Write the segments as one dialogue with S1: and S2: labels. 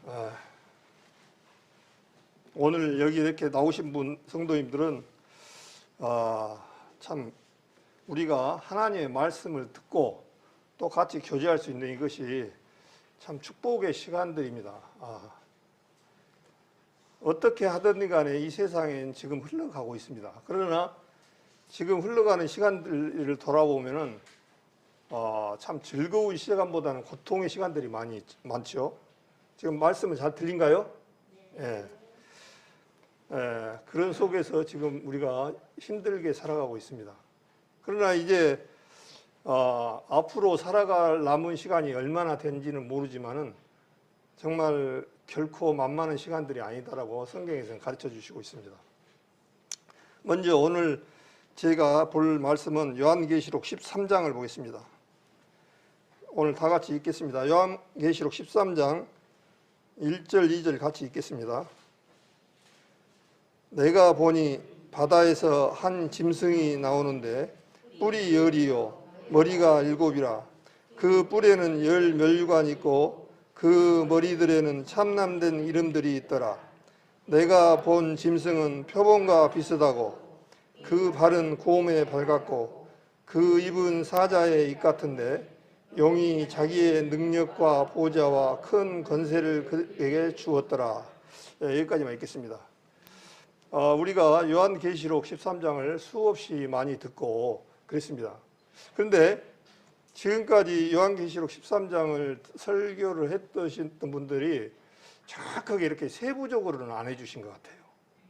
S1: 아, 오늘 여기 이렇게 나오신 분 성도님들은 참 우리가 하나님의 말씀을 듣고 또 같이 교제할 수 있는 이것이 참 축복의 시간들입니다. 어떻게 하든 간에 이 세상엔 지금 흘러가고 있습니다. 그러나 지금 흘러가는 시간들을 돌아보면은 참 즐거운 시간보다는 고통의 시간들이 많죠. 지금 말씀은 잘 들린가요? 예. 그런 속에서 지금 우리가 힘들게 살아가고 있습니다. 그러나 이제 앞으로 살아갈 남은 시간이 얼마나 된지는 모르지만은 정말 결코 만만한 시간들이 아니다라고 성경에서는 가르쳐 주시고 있습니다. 먼저 오늘 제가 볼 말씀은 요한계시록 13장을 보겠습니다. 오늘 다 같이 읽겠습니다. 요한계시록 13장 1절 2절 같이 읽겠습니다. 내가 보니 바다에서 한 짐승이 나오는데 뿔이 10이요 머리가 7이라. 그 뿔에는 10 멸류관이 있고 그 머리들에는 참남된 이름들이 있더라. 내가 본 짐승은 표범과 비슷하고 그 발은 곰의 발 같고 그 입은 사자의 입 같은데 용이 자기의 능력과 보좌와 큰 권세를 그에게 주었더라. 여기까지만 읽겠습니다. 우리가 요한계시록 13장을 수없이 많이 듣고 그랬습니다. 그런데 지금까지 요한계시록 13장을 설교를 했던 분들이 정확하게 이렇게 세부적으로는 안 해주신 것 같아요.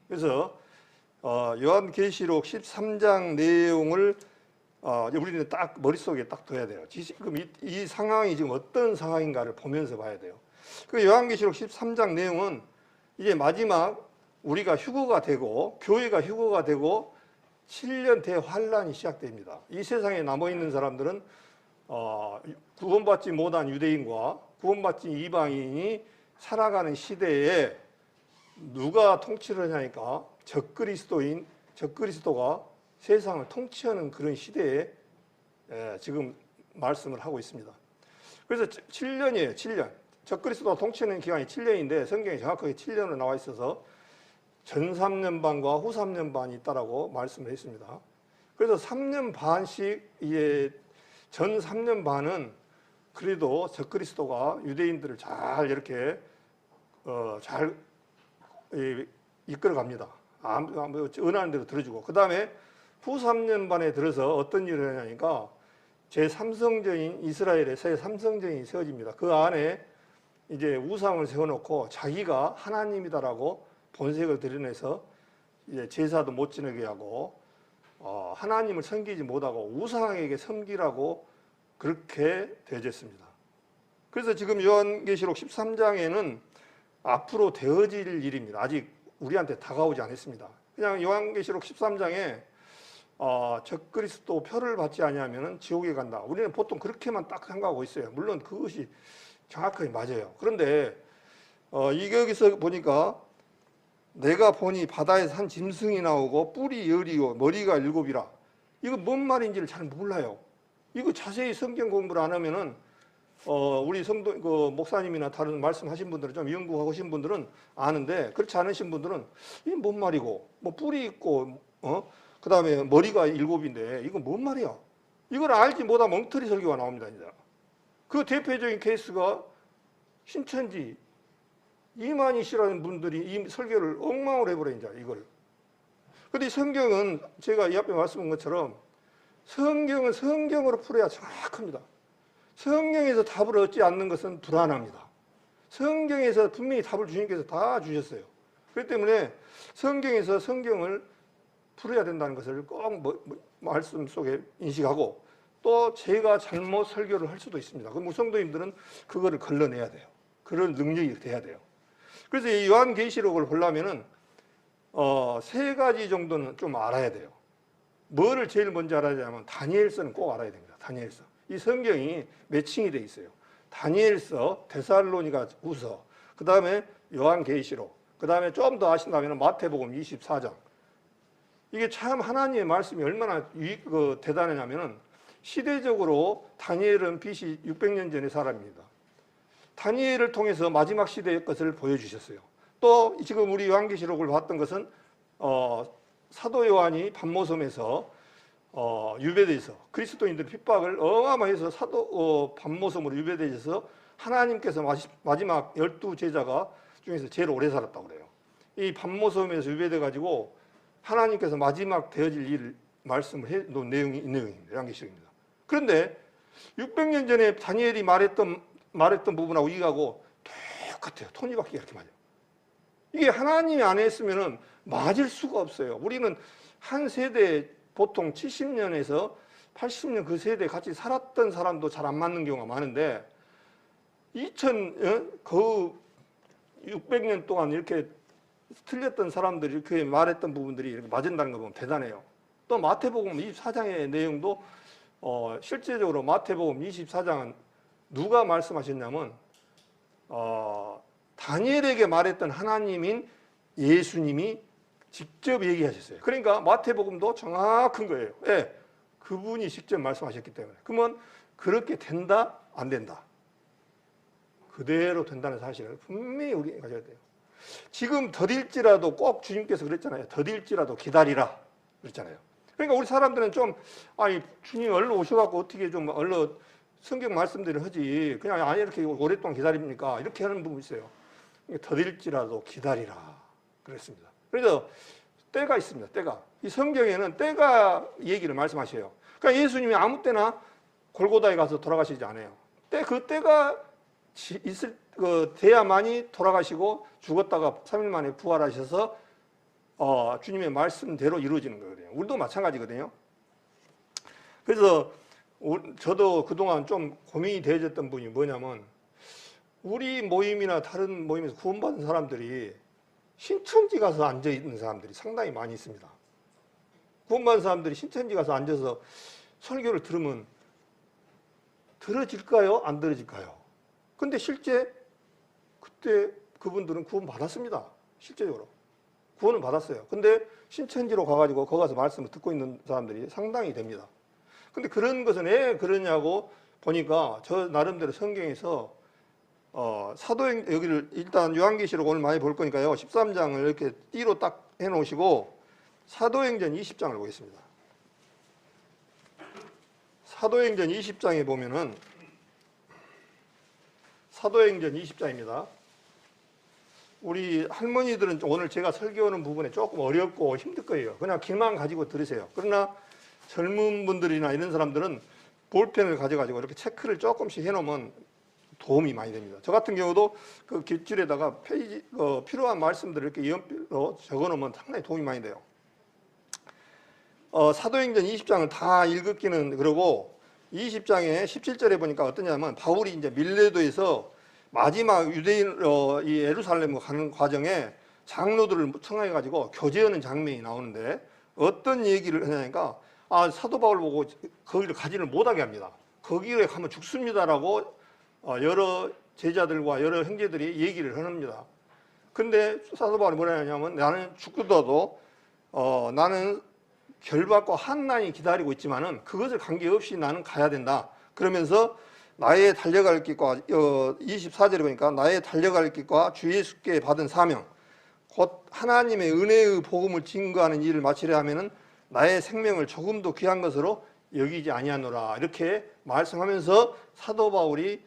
S1: 그래서 요한계시록 13장 내용을 우리는 딱 머릿속에 딱 둬야 돼요. 지금 이 상황이 지금 어떤 상황인가를 보면서 봐야 돼요. 그 요한계시록 13장 내용은 이제 마지막 우리가 휴거가 되고 교회가 휴거가 되고 7년 대환란이 시작됩니다. 이 세상에 남아있는 사람들은 구원받지 못한 유대인과 구원받지 이방인이 살아가는 시대에 누가 통치를 하냐니까 적그리스도가 세상을 통치하는 그런 시대에 지금 말씀을 하고 있습니다. 그래서 7년이에요. 7년. 적그리스도가 통치하는 기간이 7년인데 성경에 정확하게 7년으로 나와 있어서 전 3년 반과 후 3년 반이 있다라고 말씀을 했습니다. 그래서 3년 반씩 이제 전 3년 반은 그래도 적그리스도가 유대인들을 잘 이렇게 잘 이끌어갑니다. 은하는 대로 들어주고 그 다음에 후 3년 반에 들어서 어떤 일을 하냐니까 제3성전인 이스라엘의 제3성전이 세워집니다. 그 안에 이제 우상을 세워놓고 자기가 하나님이다라고 본색을 드러내서 이제 제사도 못 지내게 하고 하나님을 섬기지 못하고 우상에게 섬기라고 그렇게 되어졌습니다. 그래서 지금 요한계시록 13장에는 앞으로 되어질 일입니다. 아직 우리한테 다가오지 않았습니다. 그냥 요한계시록 13장에 적그리스도 표를 받지 아니하면 지옥에 간다. 우리는 보통 그렇게만 딱 생각하고 있어요. 물론 그것이 정확하게 맞아요. 그런데 여기서 보니까 내가 보니 바다에서 한 짐승이 나오고 뿔이 10이요 머리가 7이라. 이거 뭔 말인지를 잘 몰라요. 이거 자세히 성경 공부를 안 하면은 우리 목사님이나 다른 말씀하신 분들은 좀 연구하신 분들은 아는데 그렇지 않으신 분들은 이게 뭔 말이고 뭐 뿔이 있고 그 다음에 머리가 7인데 이건 뭔 말이야? 이걸 알지 못하면 엉터리 설교가 나옵니다. 이제. 그 대표적인 케이스가 신천지 이만희 씨라는 분들이 이 설교를 엉망으로 해버려 이제 이걸. 근데 성경은 제가 이 앞에 말씀한 것처럼 성경은 성경으로 풀어야 정확합니다. 성경에서 답을 얻지 않는 것은 불안합니다. 성경에서 분명히 답을 주님께서 다 주셨어요. 그렇기 때문에 성경에서 성경을 풀어야 된다는 것을 꼭 말씀 속에 인식하고 또 제가 잘못 설교를 할 수도 있습니다. 그럼 성도님들은 그거를 걸러내야 돼요. 그런 능력이 돼야 돼요. 그래서 이 요한계시록을 보려면은 3가지 정도는 좀 알아야 돼요. 뭐를 제일 먼저 알아야 되냐면 다니엘서는 꼭 알아야 됩니다. 다니엘서. 이 성경이 매칭이 돼 있어요. 다니엘서, 데살로니가 후서, 그 다음에 요한계시록, 그 다음에 좀 더 아신다면 마태복음 24장. 이게 참 하나님의 말씀이 얼마나 대단하냐면은 시대적으로 다니엘은 BC 600년 전의 사람입니다. 다니엘을 통해서 마지막 시대의 것을 보여주셨어요. 또 지금 우리 요한계시록을 봤던 것은 사도 요한이 반모섬에서 유배돼서 그리스도인들 핍박을 어마어마해서 반모섬으로 유배돼서 하나님께서 마지막 12제자가 중에서 제일 오래 살았다고 그래요. 이 반모섬에서 유배돼 가지고 하나님께서 마지막 되어질 일을 말씀을 해 놓은 내용이 이 내용입니다. 요한계시록입니다. 그런데 600년 전에 다니엘이 말했던 부분하고 이거하고 똑같아요. 톱니바퀴가 이렇게 맞아요. 이게 하나님이 안 했으면은 맞을 수가 없어요. 우리는 한 세대 보통 70년에서 80년 그 세대에 같이 살았던 사람도 잘 안 맞는 경우가 많은데 600년 동안 이렇게 틀렸던 사람들이 이렇게 말했던 부분들이 이렇게 맞은다는 거 보면 대단해요. 또 마태복음 24장의 내용도 실제적으로 마태복음 24장은 누가 말씀하셨냐면 다니엘에게 말했던 하나님인 예수님이 직접 얘기하셨어요. 그러니까 마태복음도 정확한 거예요. 예, 그분이 직접 말씀하셨기 때문에. 그러면 그렇게 된다? 안 된다? 그대로 된다는 사실을 분명히 우리가 가져야 돼요. 지금 더딜지라도 꼭 주님께서 그랬잖아요. 더딜지라도 기다리라 그랬잖아요. 그러니까 우리 사람들은 좀 주님 얼른 오셔갖고 어떻게 좀 얼른 성경 말씀대로 하지 그냥 이렇게 오랫동안 기다립니까? 이렇게 하는 부분이 있어요. 더딜지라도 기다리라 그랬습니다. 그래서 때가 있습니다. 때가. 이 성경에는 때가 얘기를 말씀하셔요. 그러니까 예수님이 아무 때나 골고다에 가서 돌아가시지 않아요. 그 때가 돼야만이 돌아가시고 죽었다가 3일 만에 부활하셔서 주님의 말씀대로 이루어지는 거거든요. 우리도 마찬가지거든요. 그래서 저도 그동안 좀 고민이 되어졌던 분이 뭐냐면 우리 모임이나 다른 모임에서 구원받은 사람들이 신천지 가서 앉아있는 사람들이 상당히 많이 있습니다. 구원받은 사람들이 신천지 가서 앉아서 설교를 들으면 들어질까요? 안 들어질까요? 근데 실제 그때 그분들은 구원 받았습니다. 실제적으로. 구원은 받았어요. 근데 신천지로 가가지고 거기 가서 말씀을 듣고 있는 사람들이 상당히 됩니다. 근데 그런 것은 왜 그러냐고 보니까 저 나름대로 성경에서 여기를 일단 요한계시록 오늘 많이 볼 거니까요. 13장을 이렇게 띠로 딱 해놓으시고 사도행전 20장을 보겠습니다. 사도행전 20장에 보면은 사도행전 20장입니다. 우리 할머니들은 오늘 제가 설교하는 부분에 조금 어렵고 힘들 거예요. 그냥 길만 가지고 들으세요. 그러나 젊은 분들이나 이런 사람들은 볼펜을 가져가지고 이렇게 체크를 조금씩 해놓으면 도움이 많이 됩니다. 저 같은 경우도 그 깃줄에다가 필요한 말씀들을 이렇게 연필로 적어놓으면 상당히 도움이 많이 돼요. 사도행전 20장을 다 읽기는 그러고 20장에 17절에 보니까 어떠냐면 바울이 이제 밀레도에서 마지막 유대인 이 예루살렘 가는 과정에 장로들을 청해 가지고 교제하는 장면이 나오는데 어떤 얘기를 하냐니까 사도 바울 보고 거기를 가지를 못하게 합니다. 거기에 가면 죽습니다라고 여러 제자들과 여러 형제들이 얘기를 합니다. 근데 사도 바울이 뭐라 하냐면 나는 죽더라도 나는 결박과 환난이 기다리고 있지만은 그것을 관계없이 나는 가야 된다. 그러면서 나의 달려갈 길과 24절에 보니까 나의 달려갈 길과 주 예수께 받은 사명 곧 하나님의 은혜의 복음을 증거하는 일을 마치려 하면은 나의 생명을 조금도 귀한 것으로 여기지 아니하노라 이렇게 말씀하면서 사도 바울이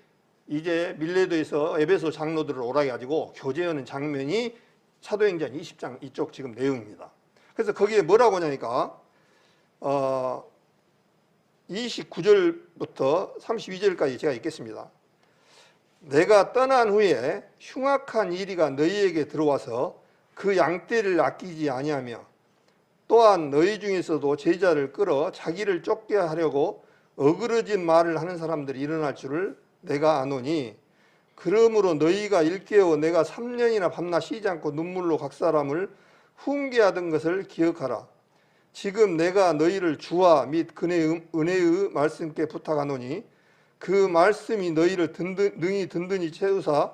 S1: 이제 밀레도에서 에베소 장로들을 오라게 가지고 교제하는 장면이 사도행전 20장 이쪽 지금 내용입니다. 그래서 거기에 뭐라고 하냐니까 29절부터 32절까지 제가 읽겠습니다. 내가 떠난 후에 흉악한 이리가 너희에게 들어와서 그 양떼를 아끼지 아니하며 또한 너희 중에서도 제자를 끌어 자기를 쫓게 하려고 어그러진 말을 하는 사람들이 일어날 줄을 내가 아노니 그러므로 너희가 일깨워 내가 3년이나 밤낮 쉬지 않고 눈물로 각 사람을 훈계하던 것을 기억하라. 지금 내가 너희를 주와 및 그의 은혜의 말씀께 부탁하노니 그 말씀이 너희를 능히 든든히 채우사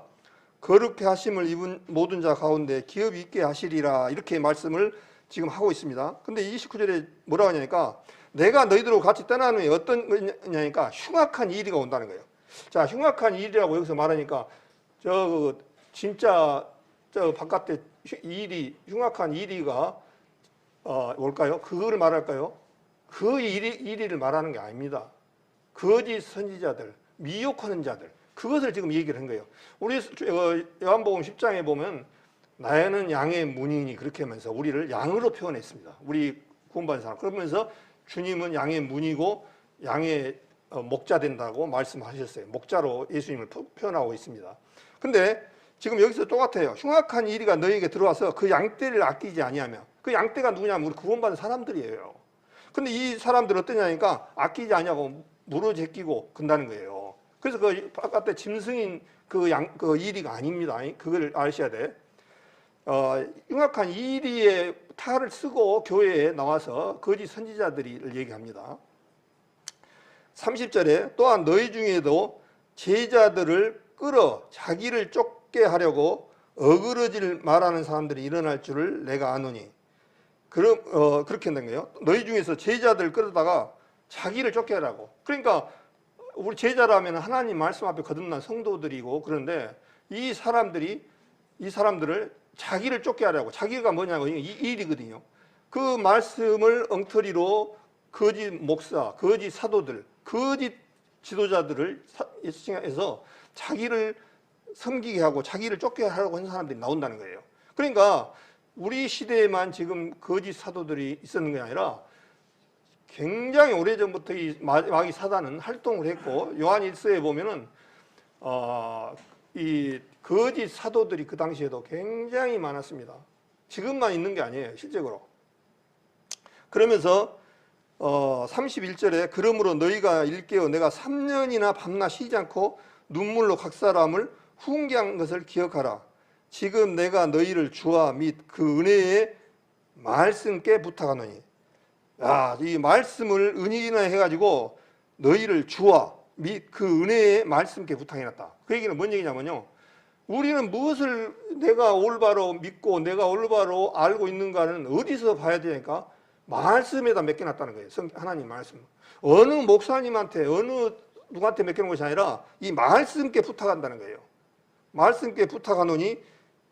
S1: 거룩해 하심을 입은 모든 자 가운데 기업 있게 하시리라 이렇게 말씀을 지금 하고 있습니다. 근데 29절에 뭐라고 하냐니까 내가 너희들하고 같이 떠난 후에 어떤 거냐니까 흉악한 일이 온다는 거예요. 자, 흉악한 일이라고 여기서 말하니까 진짜 저 바깥에 흉악한 일이가 뭘까요? 그거를 말할까요? 그 일이를 말하는 게 아닙니다. 거짓 선지자들, 미혹하는 자들, 그것을 지금 얘기를 한 거예요. 우리 요한복음 10장에 보면 나는 양의 문이니 그렇게 하면서 우리를 양으로 표현했습니다. 우리 구원받은 사람. 그러면서 주님은 양의 문이고 양의 목자 된다고 말씀하셨어요. 목자로 예수님을 표현하고 있습니다. 근데 지금 여기서 똑같아요. 흉악한 이리가 너에게 들어와서 그 양떼를 아끼지 아니하며, 그 양떼가 누구냐면 우리 구원받은 사람들이에요. 근데 이 사람들은 어떠냐니까 아끼지 아니하고 물어 제끼고 근다는 거예요. 그래서 그 바깥에 짐승인 그 이리가 아닙니다. 그걸 아셔야 돼. 흉악한 이리의 탈을 쓰고 교회에 나와서 거짓 선지자들을 얘기합니다. 30절에 또한 너희 중에도 제자들을 끌어 자기를 쫓게 하려고 어그러질 말하는 사람들이 일어날 줄을 내가 아노니. 그렇게 한다는 거예요. 너희 중에서 제자들 끌어다가 자기를 쫓게 하라고. 그러니까 우리 제자라면 하나님 말씀 앞에 거듭난 성도들이고, 그런데 이 사람들을 자기를 쫓게 하라고. 자기가 뭐냐고, 이 일이거든요. 그 말씀을 엉터리로 거짓 목사, 거짓 사도들, 거짓 지도자들을 예수님께서 자기를 섬기게 하고 자기를 쫓게 하려고 하는 사람들이 나온다는 거예요. 그러니까 우리 시대에만 지금 거짓 사도들이 있었는 게 아니라 굉장히 오래전부터 이 마귀 사단은 활동을 했고, 요한일서에 보면은 이 거짓 사도들이 그 당시에도 굉장히 많았습니다. 지금만 있는 게 아니에요, 실제로. 그러면서 31절에 그러므로 너희가 일깨어 내가 3년이나 밤낮 쉬지 않고 눈물로 각 사람을 훈계한 것을 기억하라. 지금 내가 너희를 주와 및 그 은혜의 말씀께 부탁하노니. 이 말씀을 은혜나 해가지고 너희를 주와 및 그 은혜의 말씀께 부탁해놨다. 그 얘기는 뭔 얘기냐면요, 우리는 무엇을 내가 올바로 믿고 내가 올바로 알고 있는가는 어디서 봐야 되니까 말씀에다 맡겨놨다는 거예요. 하나님 말씀. 어느 목사님한테 어느 누구한테 맡기는 것이 아니라 이 말씀께 부탁한다는 거예요. 말씀께 부탁하노니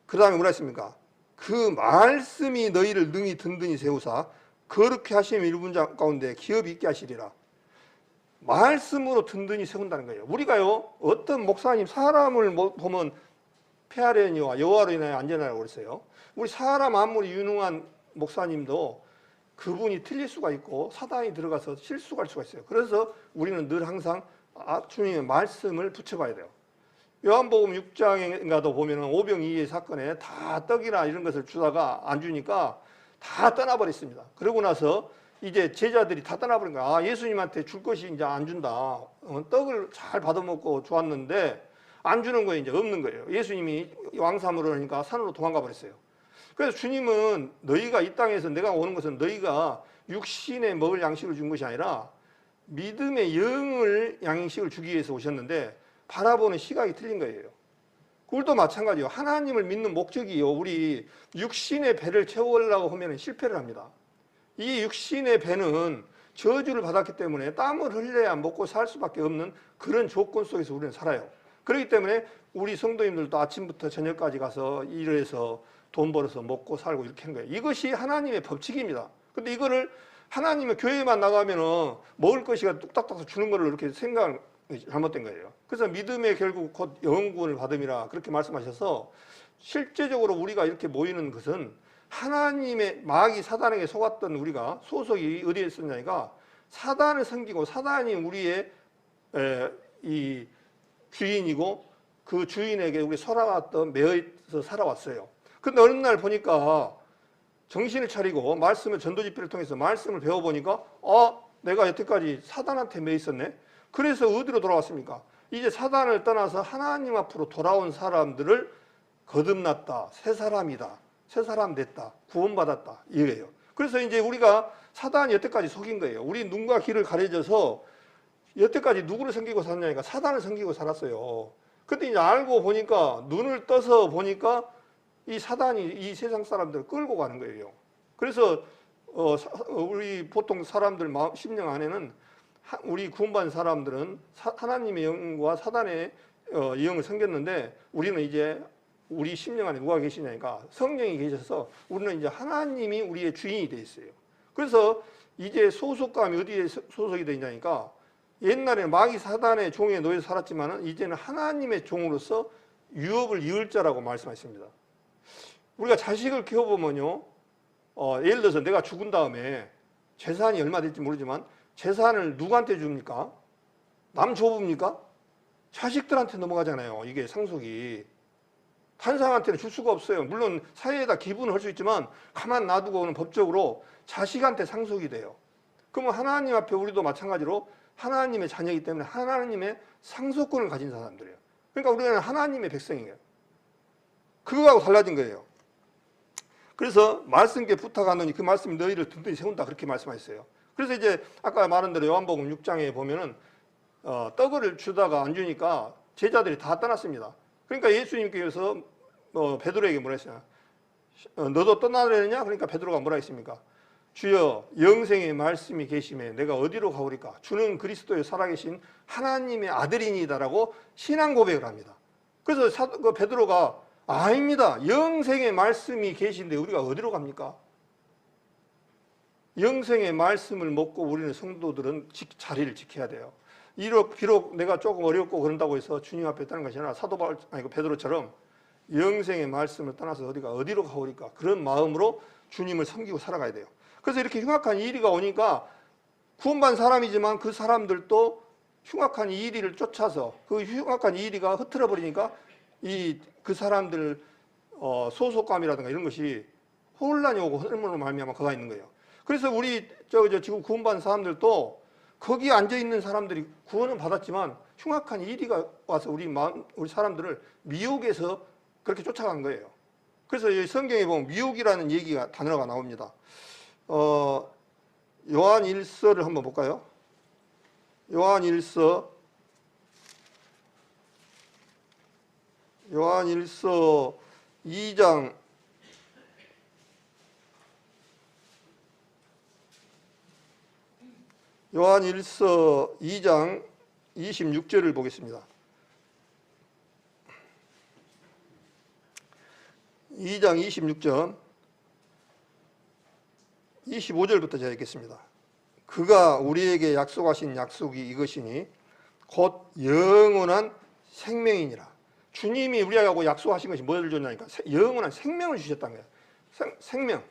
S1: 그 다음에 뭐라 했습니까? 그 말씀이 너희를 능히 든든히 세우사 거룩히 하시는 일분 가운데 기업이 있게 하시리라. 말씀으로 든든히 세운다는 거예요. 우리가요, 어떤 목사님 사람을 보면 페아레니와 여호와로 인하여 안전하라고 그랬어요. 우리 사람 아무리 유능한 목사님도 그분이 틀릴 수가 있고 사단이 들어가서 실수할 수가 있어요. 그래서 우리는 늘 항상 주님의 말씀을 붙여봐야 돼요. 요한복음 6장인가도 보면 오병이의 사건에 다 떡이나 이런 것을 주다가 안 주니까 다 떠나버렸습니다. 그러고 나서 이제 제자들이 다 떠나버린 거야. 예수님한테 줄 것이 이제 안 준다. 떡을 잘 받아먹고 좋았는데 안 주는 거예요. 이제 없는 거예요. 예수님이 왕삼으로 하니까 산으로 도망가 버렸어요. 그래서 주님은 너희가 이 땅에서 내가 오는 것은 너희가 육신에 먹을 양식을 준 것이 아니라 믿음의 영을 양식을 주기 위해서 오셨는데 바라보는 시각이 틀린 거예요. 그것도 마찬가지예요. 하나님을 믿는 목적이요, 우리 육신의 배를 채우려고 하면 실패를 합니다. 이 육신의 배는 저주를 받았기 때문에 땀을 흘려야 먹고 살 수밖에 없는 그런 조건 속에서 우리는 살아요. 그렇기 때문에 우리 성도님들도 아침부터 저녁까지 가서 일해서 돈 벌어서 먹고 살고 이렇게 하는 거예요. 이것이 하나님의 법칙입니다. 근데 이거를 하나님의 교회만 나가면은 먹을 것이가 뚝딱뚝딱 주는 거를 이렇게 생각을 잘못된 거예요. 그래서 믿음의 결국 곧 영원구원을 받음이라 그렇게 말씀하셔서 실제적으로 우리가 이렇게 모이는 것은 하나님의 마귀 사단에게 속았던 우리가 소속이 어디에 있었냐니까 사단을 섬기고 사단이 우리의 이 주인이고 그 주인에게 우리 살아왔던 매여서 살아왔어요. 근데 어느 날 보니까 정신을 차리고 말씀을 전도 집회를 통해서 말씀을 배워보니까 내가 여태까지 사단한테 매여 있었네. 그래서 어디로 돌아왔습니까? 이제 사단을 떠나서 하나님 앞으로 돌아온 사람들을 거듭났다, 새 사람이다, 새 사람 됐다, 구원받았다 이거예요. 그래서 이제 우리가 사단이 여태까지 속인 거예요. 우리 눈과 귀를 가려져서 여태까지 누구를 섬기고 살았냐니까 사단을 섬기고 살았어요. 근데 이제 알고 보니까 눈을 떠서 보니까 이 사단이 이 세상 사람들을 끌고 가는 거예요. 그래서 우리 보통 사람들 심령 안에는 우리 구원받은 사람들은 하나님의 영과 사단의 이 영을 섬겼는데 우리는 이제 우리 심령 안에 누가 계시냐니까 성령이 계셔서 우리는 이제 하나님이 우리의 주인이 돼 있어요. 그래서 이제 소속감이 어디에 소속이 되냐니까 옛날에는 마귀 사단의 종에 놓여 살았지만은 이제는 하나님의 종으로서 유업을 이을 자라고 말씀하십니다. 우리가 자식을 키워보면요, 예를 들어서 내가 죽은 다음에 재산이 얼마 될지 모르지만 재산을 누구한테 줍니까? 남 줘봅니까? 자식들한테 넘어가잖아요. 이게 상속이. 탄상한테는 줄 수가 없어요. 물론 사회에다 기부는 할 수 있지만 가만 놔두고는 법적으로 자식한테 상속이 돼요. 그러면 하나님 앞에 우리도 마찬가지로 하나님의 자녀이기 때문에 하나님의 상속권을 가진 사람들이에요. 그러니까 우리는 하나님의 백성이에요. 그거하고 달라진 거예요. 그래서 말씀께 부탁하노니 그 말씀이 너희를 든든히 세운다 그렇게 말씀하셨어요. 그래서 이제 아까 말한 대로 요한복음 6장에 보면은 떡을 주다가 안 주니까 제자들이 다 떠났습니다. 그러니까 예수님께서 베드로에게 뭐라 했어요? 너도 떠나려느냐? 그러니까 베드로가 뭐라 했습니까? 주여 영생의 말씀이 계심에 내가 어디로 가오리까? 주는 그리스도의 살아계신 하나님의 아들이니다라고 신앙 고백을 합니다. 그래서 베드로가 아닙니다. 영생의 말씀이 계신데 우리가 어디로 갑니까? 영생의 말씀을 먹고 우리는 성도들은 자리를 지켜야 돼요. 비록 내가 조금 어렵고 그런다고 해서 주님 앞에 떠난 것이 아니라 베드로처럼 영생의 말씀을 떠나서 어디로 가오리까? 그런 마음으로 주님을 섬기고 살아가야 돼요. 그래서 이렇게 흉악한 이리가 오니까 구원받은 사람이지만 그 사람들도 흉악한 이리를 쫓아서 그 흉악한 이리가 흐트러 버리니까 그 사람들 소속감이라든가 이런 것이 혼란이 오고 흐름으로 말미암아 그가 있는 거예요. 그래서 우리 지금 구원받은 사람들도 거기 앉아 있는 사람들이 구원은 받았지만 흉악한 이리가 와서 우리 사람들을 미혹에서 그렇게 쫓아간 거예요. 그래서 이 성경에 보면 미혹이라는 얘기가 단어가 나옵니다. 요한 1서를 한번 볼까요? 요한 1서 2장 26절을 보겠습니다. 2장 26절 25절부터 제가 읽겠습니다. 그가 우리에게 약속하신 약속이 이것이니 곧 영원한 생명이니라. 주님이 우리하고 약속하신 것이 뭐를 줬냐니까 영원한 생명을 주셨다는 거예요. 생명.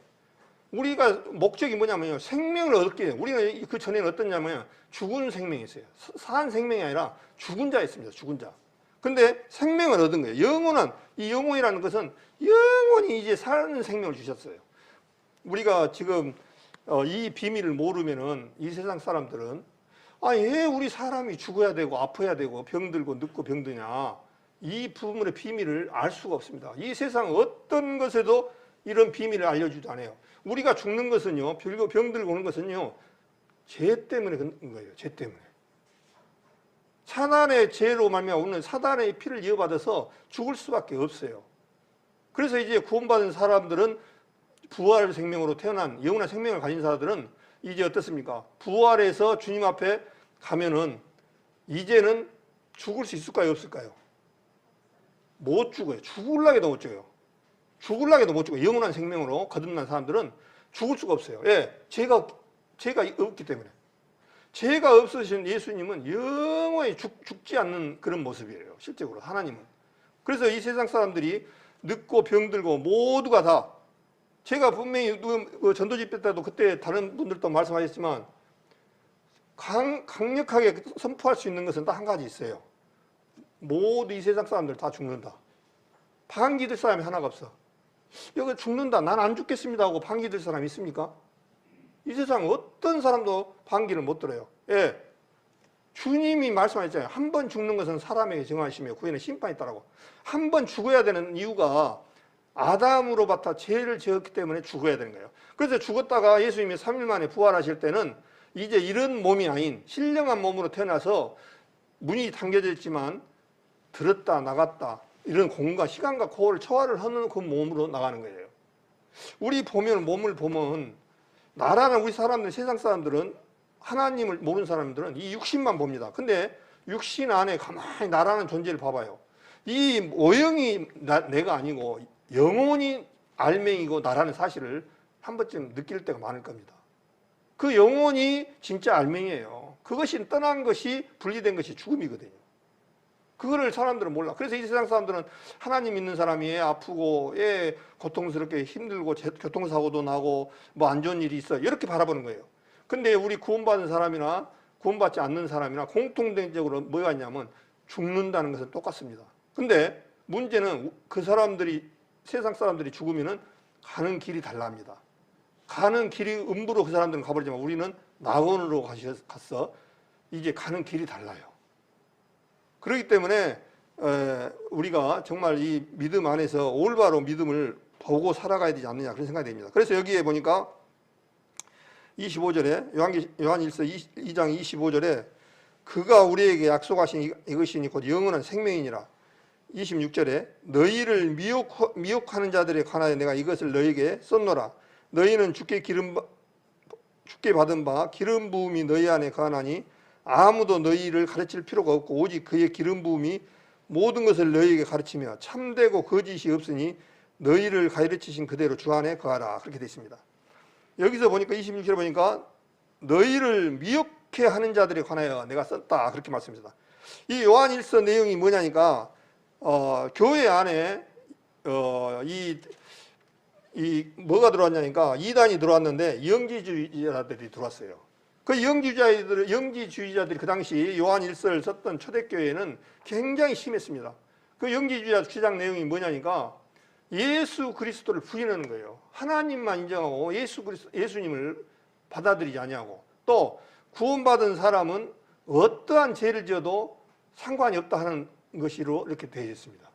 S1: 우리가 목적이 뭐냐면요, 생명을 얻게 해요. 우리가 그 전에는 어떻냐면 죽은 생명이 있어요. 산 생명이 아니라 죽은 자 있습니다. 죽은 자. 근데 생명을 얻은 거예요. 영원한, 이 영혼이라는 것은 영원히 이제 사는 생명을 주셨어요. 우리가 지금 이 비밀을 모르면은 이 세상 사람들은 왜 우리 사람이 죽어야 되고 아파야 되고 병들고 늙고 병드냐, 이 부분의 비밀을 알 수가 없습니다. 이 세상 어떤 것에도 이런 비밀을 알려주지도 않아요. 우리가 죽는 것은요, 병들고 오는 것은요, 죄 때문에 그런 거예요. 죄 때문에. 사단의 죄로 말미암아 우리는 사단의 피를 이어받아서 죽을 수밖에 없어요. 그래서 이제 구원받은 사람들은 부활 생명으로 태어난 영원한 생명을 가진 사람들은 이제 어떻습니까? 부활해서 주님 앞에 가면은 이제는 죽을 수 있을까요? 없을까요? 못 죽어요. 죽을라게도 못 죽어요. 죽을라게도 못 죽어요. 영원한 생명으로 거듭난 사람들은 죽을 수가 없어요. 예, 죄가 없기 때문에. 죄가 없으신 예수님은 영원히 죽지 않는 그런 모습이에요. 실제로 하나님은. 그래서 이 세상 사람들이 늙고 병들고 모두가 다, 제가 분명히 전도 집회 때도 그때 다른 분들도 말씀하셨지만 강력하게 선포할 수 있는 것은 딱 한 가지 있어요. 모두 이 세상 사람들 다 죽는다. 반기 들 사람이 하나가 없어. 여기 죽는다, 난 안 죽겠습니다 하고 반기 들 사람이 있습니까? 이 세상 어떤 사람도 반기를 못 들어요. 예, 주님이 말씀하셨잖아요. 한 번 죽는 것은 사람에게 정하시며 후에는 심판이 있다라고. 한 번 죽어야 되는 이유가 아담으로부터 죄를 지었기 때문에 죽어야 되는 거예요. 그래서 죽었다가 예수님이 3일 만에 부활하실 때는 이제 이런 몸이 아닌 신령한 몸으로 태어나서 문이 잠겨져 있지만 들었다 나갔다 이런 공간, 시간과 거울을 초월을 하는 그 몸으로 나가는 거예요. 우리 몸을 보면 나라는 우리 사람들, 세상 사람들은, 하나님을 모르는 사람들은 이 육신만 봅니다. 근데 육신 안에 가만히 나라는 존재를 봐봐요. 이 모형이 내가 아니고 영혼이 알맹이고 나라는 사실을 한 번쯤 느낄 때가 많을 겁니다. 그 영혼이 진짜 알맹이에요. 그것이 떠난 것이, 분리된 것이 죽음이거든요. 그거를 사람들은 몰라. 그래서 이 세상 사람들은 하나님 믿는 사람이 아프고 고통스럽게 힘들고 교통사고도 나고 뭐 안 좋은 일이 있어, 이렇게 바라보는 거예요. 근데 우리 구원받은 사람이나 구원받지 않는 사람이나 공통적으로 뭐가 있냐면 죽는다는 것은 똑같습니다. 근데 문제는 그 사람들이, 세상 사람들이 죽으면은 가는 길이 달라합니다. 가는 길이 음부로 그 사람들은 가버리지만 우리는 낙원으로 갔어. 이제 가는 길이 달라요. 그렇기 때문에 우리가 정말 이 믿음 안에서 올바로 믿음을 보고 살아가야 되지 않느냐, 그런 생각이 됩니다. 그래서 여기에 보니까 25절에 요한일서 2장 25절에 그가 우리에게 약속하신 이것이니 곧 영원한 생명이니라. 26절에 너희를 미혹하는 자들에 관하여 내가 이것을 너희에게 썼노라. 너희는 주께 받은 바 기름 부음이 너희 안에 거하나니 아무도 너희를 가르칠 필요가 없고 오직 그의 기름 부음이 모든 것을 너희에게 가르치며 참되고 거짓이 없으니 너희를 가르치신 그대로 주 안에 거하라. 그렇게 되어 있습니다. 여기서 보니까 26절에 보니까 너희를 미혹해 하는 자들에 관하여 내가 썼다, 그렇게 말씀합니다. 이 요한일서 내용이 뭐냐니까 교회 안에 뭐가 들어왔냐니까 이단이 들어왔는데 영지주의자들이 들어왔어요. 그 영지주의자들이 그 당시 요한일서를 썼던 초대교회는 굉장히 심했습니다. 그 영지주의자 주장 내용이 뭐냐니까 예수 그리스도를 부인하는 거예요. 하나님만 인정하고 예수님을 받아들이지 아니하고, 또 구원받은 사람은 어떠한 죄를 지어도 상관이 없다 하는 것으로 이렇게 되어 있습니다.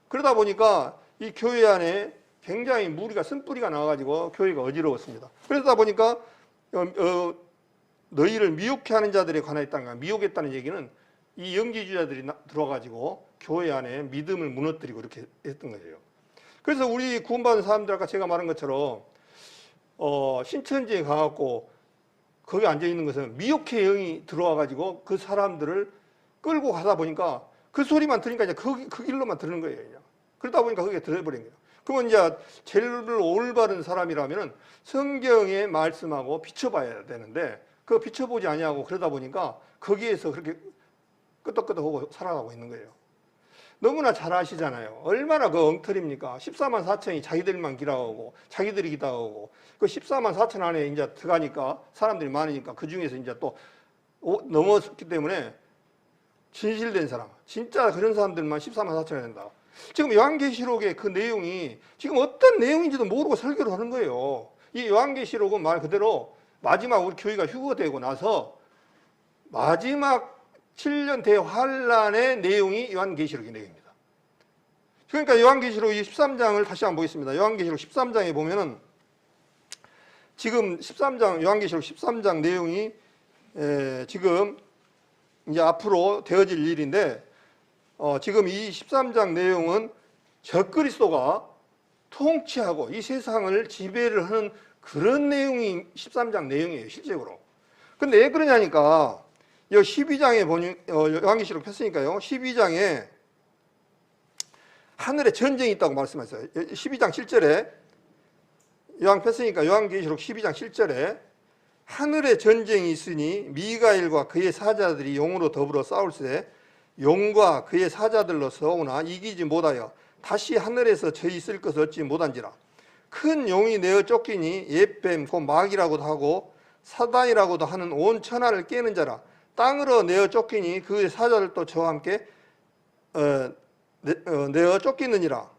S1: 그러다 보니까 이 교회 안에 굉장히 무리가, 쓴뿌리가 나와가지고 교회가 어지러웠습니다. 그러다 보니까 너희를 미혹해 하는 자들에 관하여 있다는 거야. 미혹했다는 얘기는 이 영지주의자들이 들어와가지고 교회 안에 믿음을 무너뜨리고 이렇게 했던 거예요. 그래서 우리 구원받은 사람들, 아까 제가 말한 것처럼 신천지에 가갖고 거기 앉아있는 것은 미혹의 영이 들어와가지고 그 사람들을 끌고 가다 보니까 그 소리만 들으니까 이제 그 길로만 들는 거예요. 그냥. 그러다 보니까 그게 들어버린 거예요. 그러면 이제 제일 올바른 사람이라면 성경의 말씀하고 비춰봐야 되는데 그거 비춰보지 아니하고 그러다 보니까 거기에서 그렇게 끄덕끄덕하고 살아가고 있는 거예요. 너무나 잘 아시잖아요. 얼마나 그 엉터리입니까? 14만 4천이 자기들만 기라오고 자기들이 기다오고 그 14만 4천 안에 이제 들어가니까 사람들이 많으니까 그 중에서 이제 또 넘었기 때문에 진실된 사람, 진짜 그런 사람들만 14만 4천이 된다. 지금 요한계시록의 그 내용이 지금 어떤 내용인지도 모르고 설교를 하는 거예요. 이 요한계시록은 말 그대로 마지막 우리 교회가 휴거되고 나서 마지막 7년 대환란의 내용이 요한계시록의 내용입니다. 그러니까 요한계시록 13장을 다시 한번 보겠습니다. 요한계시록 13장에 보면은 지금 요한계시록 13장 내용이 지금 이제 앞으로 되어질 일인데 지금 이 13장 내용은 적그리스도가 통치하고 이 세상을 지배를 하는 그런 내용이 13장 내용이에요, 실제로. 근데 왜 그러냐니까 12장에 보니 요한계시록 폈으니까요. 12장에 하늘에 전쟁이 있다고 말씀하셨어요. 12장 7절에 요한계시록 12장 7절에 하늘에 전쟁이 있으니 미가엘과 그의 사자들이 용으로 더불어 싸울세 용과 그의 사자들로 싸우나 이기지 못하여 다시 하늘에서 저 있을 것을 얻지 못한지라. 큰 용이 내어 쫓기니 옛뱀 곧 마귀라고도 하고 사단이라고도 하는 온 천하를 깨는 자라. 땅으로 내어 쫓기니 그의 사자들도 저와 함께 내어 쫓기느니라.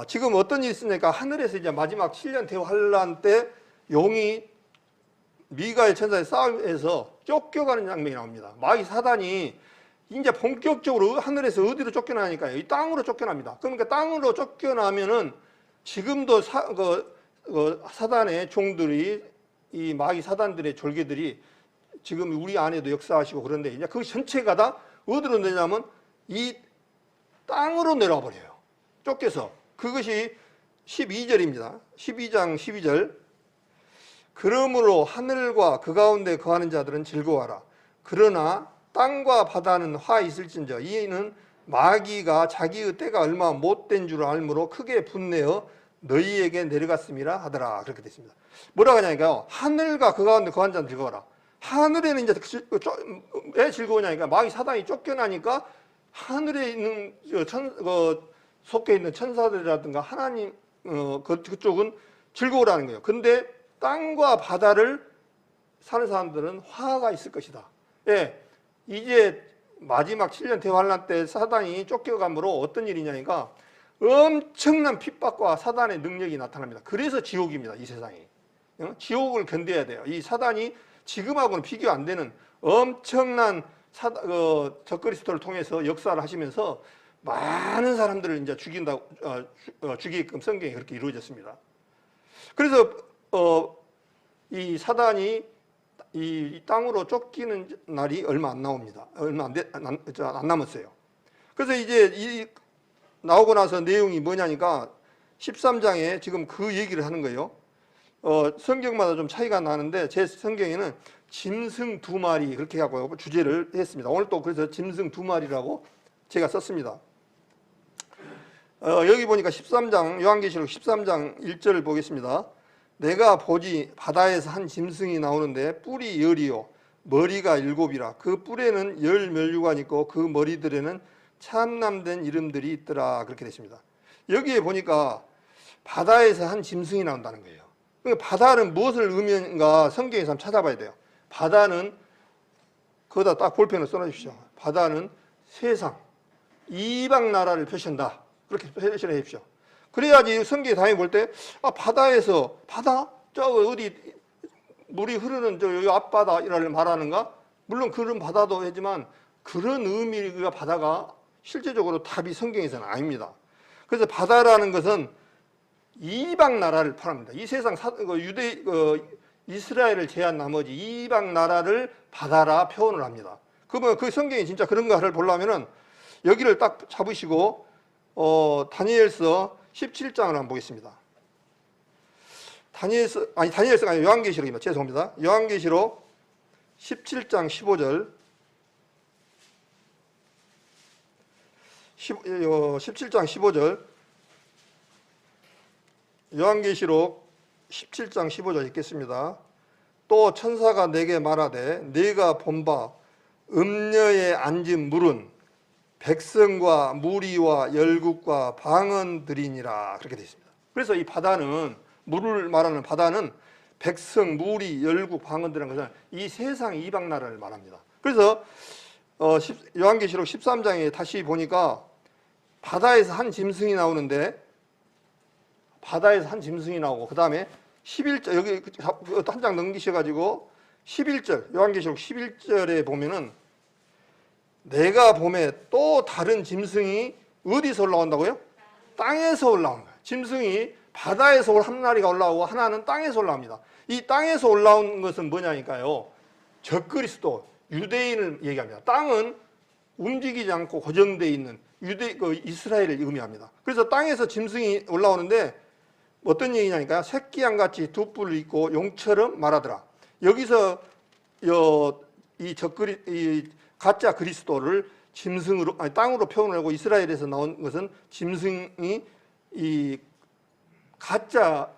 S1: 지금 어떤 일이 있으니까 하늘에서 이제 마지막 7년 대환란 때 용이 미가엘 천사의 싸움에서 쫓겨가는 장면이 나옵니다. 마귀 사단이 이제 본격적으로 하늘에서 어디로 쫓겨나니까요? 이 땅으로 쫓겨납니다. 그러니까 땅으로 쫓겨나면은 지금도 사단의 종들이, 이 마귀 사단들의 졸개들이 지금 우리 안에도 역사하시고 그런데 이제 그 전체가 다 어디로 내냐면 이 땅으로 내려와 버려요. 쫓겨서. 그것이 12절입니다. 12장 12절. 그러므로 하늘과 그 가운데 거하는 자들은 즐거워하라. 그러나 땅과 바다는 화 있을진저 이는 마귀가 자기의 때가 얼마 못된 줄 알므로 크게 분내어 너희에게 내려갔음이라 하더라. 그렇게 됐습니다. 뭐라고 하냐니까요. 하늘과 그 가운데 거한 자는 즐거워라. 하늘에는 이제 왜 즐거우냐니까 마귀 사단이 쫓겨나니까 하늘에 있는 속해 있는 천사들이라든가 하나님 그쪽은 즐거우라는 거예요. 근데 땅과 바다를 사는 사람들은 화가 있을 것이다. 예, 이제 마지막 7년 대환란 때 사단이 쫓겨감으로 어떤 일이냐니까 엄청난 핍박과 사단의 능력이 나타납니다. 그래서 지옥입니다. 이 세상이. 지옥을 견뎌야 돼요. 이 사단이 지금하고는 비교 안 되는 엄청난 적그리스도를 통해서 역사를 하시면서 많은 사람들을 이제 죽이게끔 성경이 그렇게 이루어졌습니다. 그래서 이 사단이 이 땅으로 쫓기는 날이 얼마 안 나옵니다. 얼마 안 남았어요. 그래서 이제 나오고 나서 내용이 뭐냐니까 13장에 지금 그 얘기를 하는 거예요. 성경마다 좀 차이가 나는데 제 성경에는 짐승 2마리 그렇게 하고 주제를 했습니다. 오늘 또 그래서 짐승 2마리라고 제가 썼습니다. 여기 보니까 13장 요한계시록 13장 1절을 보겠습니다. 내가 보지 바다에서 한 짐승이 나오는데 뿔이 10이요 머리가 7이라 그 뿔에는 10 면류관이 있고 그 머리들에는 참남된 이름들이 있더라. 그렇게 됐습니다. 여기에 보니까 바다에서 한 짐승이 나온다는 거예요. 그러니까 바다는 무엇을 의미하는가 성경에서 한번 찾아봐야 돼요. 바다는 거기다 딱 볼펜을 써놔주십시오. 바다는 세상 이방 나라를 표시한다. 그렇게 표시를 해주십시오. 그래야지 성경에 다음에 볼 때 바다에서 바다? 저 어디 물이 흐르는 저 앞바다 이라를 말하는가? 물론 그런 바다도 하지만 그런 의미가 바다가 실제적으로 답이 성경에서는 아닙니다. 그래서 바다라는 것은 이방 나라를 포함합니다. 이 세상 이스라엘을 제한 나머지 이방 나라를 바다라 표현을 합니다. 그러면 그 성경이 진짜 그런가를 보려면은 여기를 딱 잡으시고 다니엘서 17장을 한번 보겠습니다. 다니엘서가 아니라 요한계시록입니다. 죄송합니다. 요한계시록 17장 15절 17장 15절 요한계시록 17장 15절 읽겠습니다. 또 천사가 내게 말하되 네가 본 바 음녀에 앉은 물은 백성과 무리와 열국과 방언들이니라 그렇게 되어 있습니다. 그래서 이 바다는 물을 말하는 바다는 백성, 무리, 열국, 방언들이라는 것은 이 세상 이방 나라를 말합니다. 그래서 요한계시록 13장에 다시 보니까 바다에서 한 짐승이 나오는데 바다에서 한 짐승이 나오고 그 다음에 11절 여기 한 장 넘기셔가지고 11절 요한계시록 11절에 보면은 내가 봄에 또 다른 짐승이 어디서 올라온다고요? 땅에서 올라오는 거예요. 짐승이 바다에서 한 마리가 올라오고 하나는 땅에서 올라옵니다. 이 땅에서 올라온 것은 뭐냐니까요. 적그리스도 유대인을 얘기합니다. 땅은 움직이지 않고 고정되어 있는 이스라엘을 의미합니다. 그래서 땅에서 짐승이 올라오는데 어떤 얘기냐니까요. 새끼양같이 두 뿔을 입고 용처럼 말하더라. 여기서 이 가짜 그리스도를 짐승으로 땅으로 표현을 하고 이스라엘에서 나온 것은 짐승이 이 가짜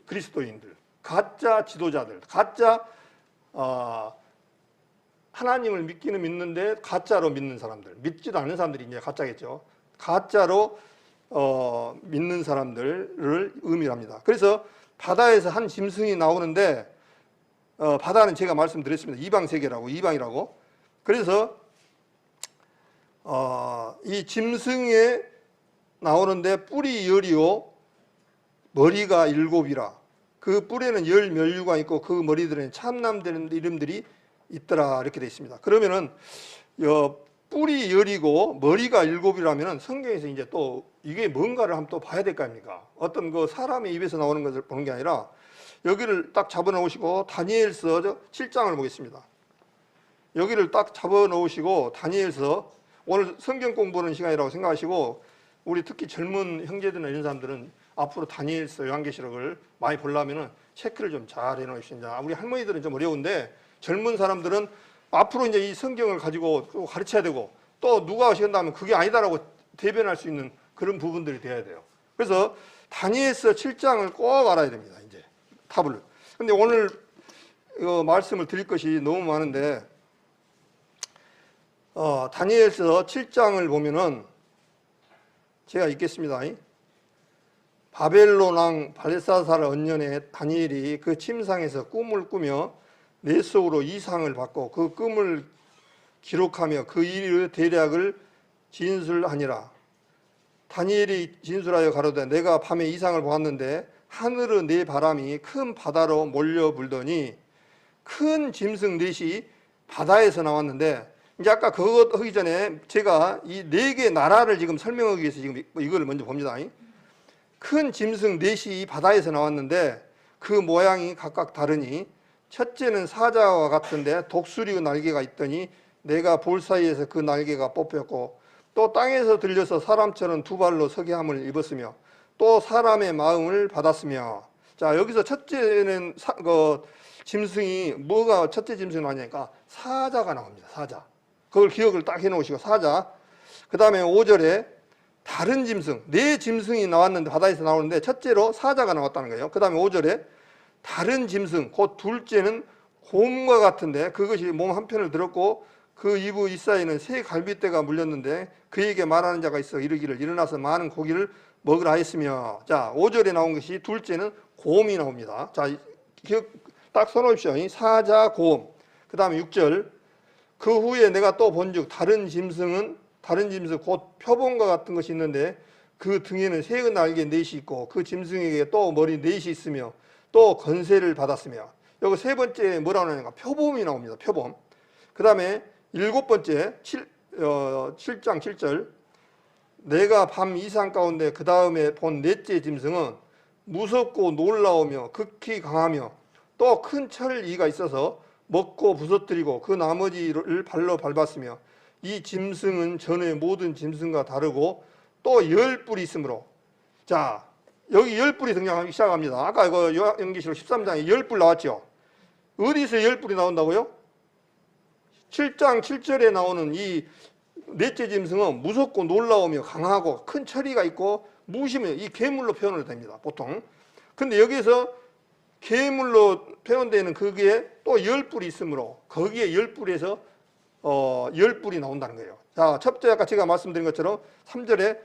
S1: 그리스도인들, 가짜 지도자들, 가짜 하나님을 믿기는 믿는데 가짜로 믿는 사람들, 믿지도 않는 사람들이 이제 가짜겠죠. 가짜로 믿는 사람들을 의미합니다. 그래서 바다에서 한 짐승이 나오는데 바다는 제가 말씀드렸습니다. 이방 세계라고, 이방이라고. 그래서 이 짐승에 나오는데 뿔이 10이요 머리가 7이라 그 뿔에는 10 면류가 있고 그 머리들에는 참남되는 이름들이 있더라 이렇게 되어 있습니다. 그러면은 뿔이 10이고 머리가 7이라면은 성경에서 이제 또 이게 뭔가를 한번 또 봐야 될 거 아닙니까? 어떤 그 사람의 입에서 나오는 것을 보는 게 아니라 여기를 딱 잡아 놓으시고 다니엘서 7장을 보겠습니다. 여기를 딱 잡아 놓으시고 다니엘서 오늘 성경 공부하는 시간이라고 생각하시고 우리 특히 젊은 형제들이나 이런 사람들은 앞으로 다니엘서 요한계시록을 많이 보려면은 체크를 좀 잘 해놓으십시오. 우리 할머니들은 좀 어려운데 젊은 사람들은 앞으로 이제 이 성경을 가지고 또 가르쳐야 되고 또 누가 시킨다면 그게 아니다라고 대변할 수 있는 그런 부분들이 돼야 돼요. 그래서 다니엘서 7장을 꼭 알아야 됩니다. 이제 탑을. 근데 오늘 말씀을 드릴 것이 너무 많은데 다니엘서 7장을 보면은 제가 읽겠습니다. 바벨론 왕 발사살 언년에 다니엘이 그 침상에서 꿈을 꾸며 내 속으로 이상을 받고 그 꿈을 기록하며 그 일의 대략을 진술하니라. 다니엘이 진술하여 가로되 내가 밤에 이상을 보았는데 하늘의 네 바람이 큰 바다로 몰려 불더니 큰 짐승 넷이 바다에서 나왔는데 이제 아까 그것 하기 전에 제가 이 네 개 나라를 지금 설명하기 위해서 지금 이걸 먼저 봅니다. 큰 짐승 넷이 바다에서 나왔는데 그 모양이 각각 다르니 첫째는 사자와 같은데 독수리의 날개가 있더니 내가 볼 사이에서 그 날개가 뽑혔고 또 땅에서 들려서 사람처럼 두 발로 서게 함을 입었으며 또 사람의 마음을 받았으며. 자, 여기서 첫째는 짐승이 뭐가 첫째 짐승이 나오냐니까 사자가 나옵니다. 사자. 그걸 기억을 딱 해놓으시고 사자. 그 다음에 5절에 다른 짐승, 네 짐승이 나왔는데 바다에서 나오는데 첫째로 사자가 나왔다는 거예요. 그 다음에 5절에 다른 짐승, 곧 둘째는 곰과 같은데 그것이 몸 한편을 들었고 그 이부 이사이는 새 갈빗대가 물렸는데 그에게 말하는 자가 있어 이르기를 일어나서 많은 고기를 먹으라 했으며. 자, 5절에 나온 것이 둘째는 곰이 나옵니다. 자, 기억 딱 써놓으십시오. 사자, 곰. 그 다음에 6절 그 후에 내가 또 본즉 다른 짐승 곧 표범과 같은 것이 있는데 그 등에는 새의 날개 넷이 있고 그 짐승에게 또 머리 넷이 있으며 또 건세를 받았으며. 여기 세 번째 뭐라고 하냐니까 표범이 나옵니다. 표범. 그 다음에 7번째 7장 7절 내가 밤 이상 가운데 그 다음에 본 넷째 짐승은 무섭고 놀라우며 극히 강하며 또 큰 철 이가 있어서 먹고 부서뜨리고 그 나머지를 발로 밟았으며 이 짐승은 전의 모든 짐승과 다르고 또 10뿔이 있으므로. 자, 여기 10뿔이 등장하기 시작합니다. 아까 이거 요한계시록 13장에 10뿔 나왔죠. 어디서 10뿔이 나온다고요? 7장 7절에 나오는 이 넷째 짐승은 무섭고 놀라우며 강하고 큰 철이가 있고 무심해요. 이 괴물로 표현을 됩니다. 보통. 근데 여기서 괴물로 표현되는 거기에 또 10뿔이 있으므로 거기에 10뿔에서 10뿔이 나온다는 거예요. 자, 첫째 아까 제가 말씀드린 것처럼 3절에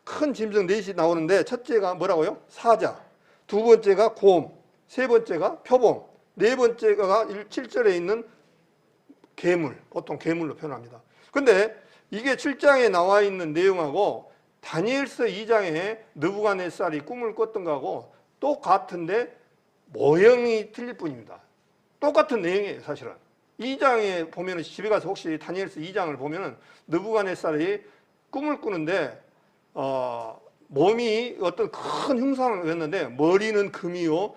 S1: 큰 짐승 넷이 나오는데 첫째가 뭐라고요? 사자. 두 번째가 곰. 세 번째가 표범. 네 번째가 7절에 있는 괴물. 보통 괴물로 표현합니다. 근데 이게 7장에 나와 있는 내용하고 다니엘서 2장에 느부갓네살이 꿈을 꿨던 거하고 똑같은데 모형이 틀릴 뿐입니다. 똑같은 내용이에요, 사실은. 2장에 보면은 집에 가서 혹시 다니엘서 2장을 보면은 느부갓네살이 꿈을 꾸는데 몸이 어떤 큰 형상이었는데 머리는 금이요,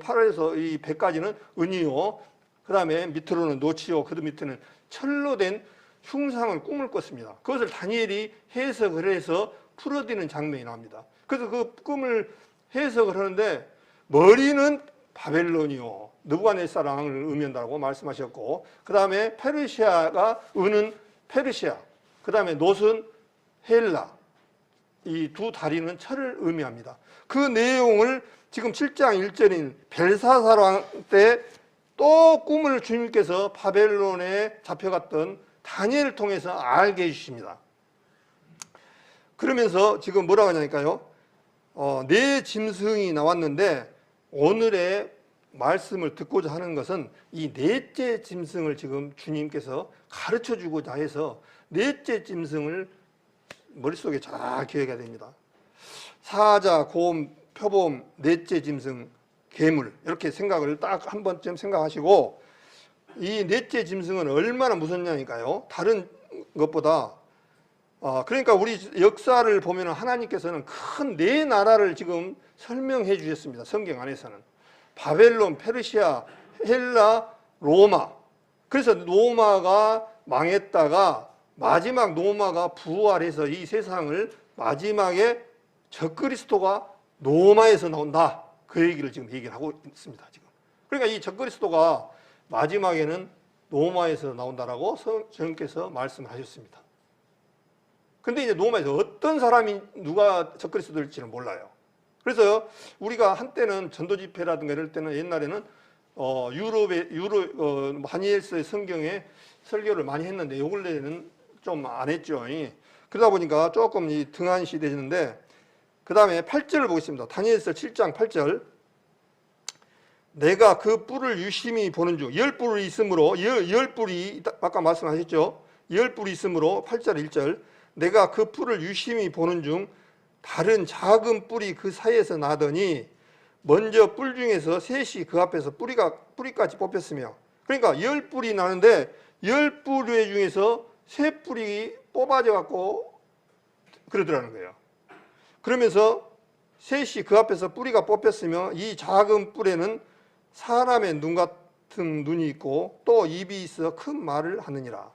S1: 팔에서 이 배까지는 은이요, 그 다음에 밑으로는 노치요, 그 밑에는 철로 된 흉상을 꿈을 꿨습니다. 그것을 다니엘이 해석을 해서 풀어드리는 장면이 나옵니다. 그래서 그 꿈을 해석을 하는데 머리는 바벨론이요, 느부갓네살 왕을 의미한다고 말씀하셨고, 그 다음에 페르시아가 은은 페르시아, 그 다음에 놋은 헬라, 이 두 다리는 철을 의미합니다. 그 내용을 지금 7장 1절인 벨사살 왕 때 또 꿈을 주님께서 바벨론에 잡혀갔던 다니엘을 통해서 알게 해주십니다. 그러면서 지금 뭐라고 하냐니까요, 네 짐승이 나왔는데 오늘의 말씀을 듣고자 하는 것은 이 넷째 짐승을 지금 주님께서 가르쳐 주고자 해서 넷째 짐승을 머릿속에 잘 기억해야 됩니다. 사자, 곰, 표범, 넷째 짐승, 괴물, 이렇게 생각을 딱 한 번쯤 생각하시고, 이 넷째 짐승은 얼마나 무섭냐니까요, 다른 것보다. 그러니까 우리 역사를 보면 하나님께서는 큰 네 나라를 지금 설명해 주셨습니다. 성경 안에서는 바벨론, 페르시아, 헬라, 로마. 그래서 로마가 망했다가 마지막 로마가 부활해서 이 세상을 마지막에 적그리스도가 로마에서 나온다, 그 얘기를 지금 얘기를 하고 있습니다. 지금. 그러니까 이 적그리스도가 마지막에는 노마에서 나온다라고 성령께서 말씀하셨습니다. 근데 이제 노마에서 어떤 사람이 누가 적그리스도일지는 몰라요. 그래서 우리가 한때는 전도 집회라든가 이럴 때는 옛날에는 다니엘서의 성경에 설교를 많이 했는데 요 근래에는 좀 안 했죠. 그러다 보니까 조금 등한시 되는데, 그 다음에 8절을 보겠습니다. 다니엘서 7장 8절. 내가 그 뿔을 유심히 보는 중, 10뿔이 있으므로, 10뿔이 아까 말씀하셨죠. 10뿔이 있으므로 8절 1절. 내가 그 뿔을 유심히 보는 중 다른 작은 뿔이 그 사이에서 나더니 먼저 뿔 중에서 셋이 그 앞에서 뿌리까지 뽑혔으며, 그러니까 10뿔이 나는데 10뿔 중에서 3뿔이 뽑아져 갖고 그러더라는 거예요. 그러면서 셋이 그 앞에서 뿌리가 뽑혔으며 이 작은 뿔에는 사람의 눈 같은 눈이 있고 또 입이 있어 큰 말을 하느니라.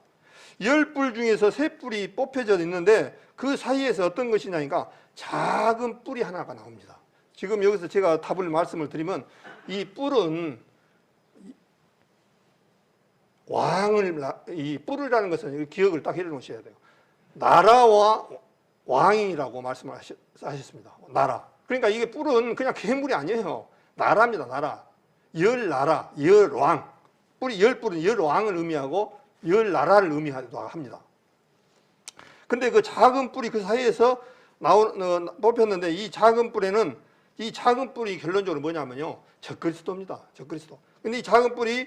S1: 10뿔 중에서 3뿔이 뽑혀져 있는데 그 사이에서 어떤 것이냐니까 작은 뿔이 하나가 나옵니다. 지금 여기서 제가 말씀을 드리면 이 뿔은 이 뿔이라는 것은 기억을 딱 해 놓으셔야 돼요. 나라와 왕이라고 말씀을 하셨습니다. 나라. 그러니까 이게 뿔은 그냥 괴물이 아니에요. 나라입니다. 나라. 열나라, 열왕. 뿔이 10뿔은 열왕을 의미하고 열나라를 의미하기도 합니다. 근데 그 작은 뿔이 그 사이에서 뽑혔는데 이 작은 뿔에는, 이 작은 뿔이 결론적으로 뭐냐면요, 적그리스도입니다. 적그리스도. 근데 이 작은 뿔이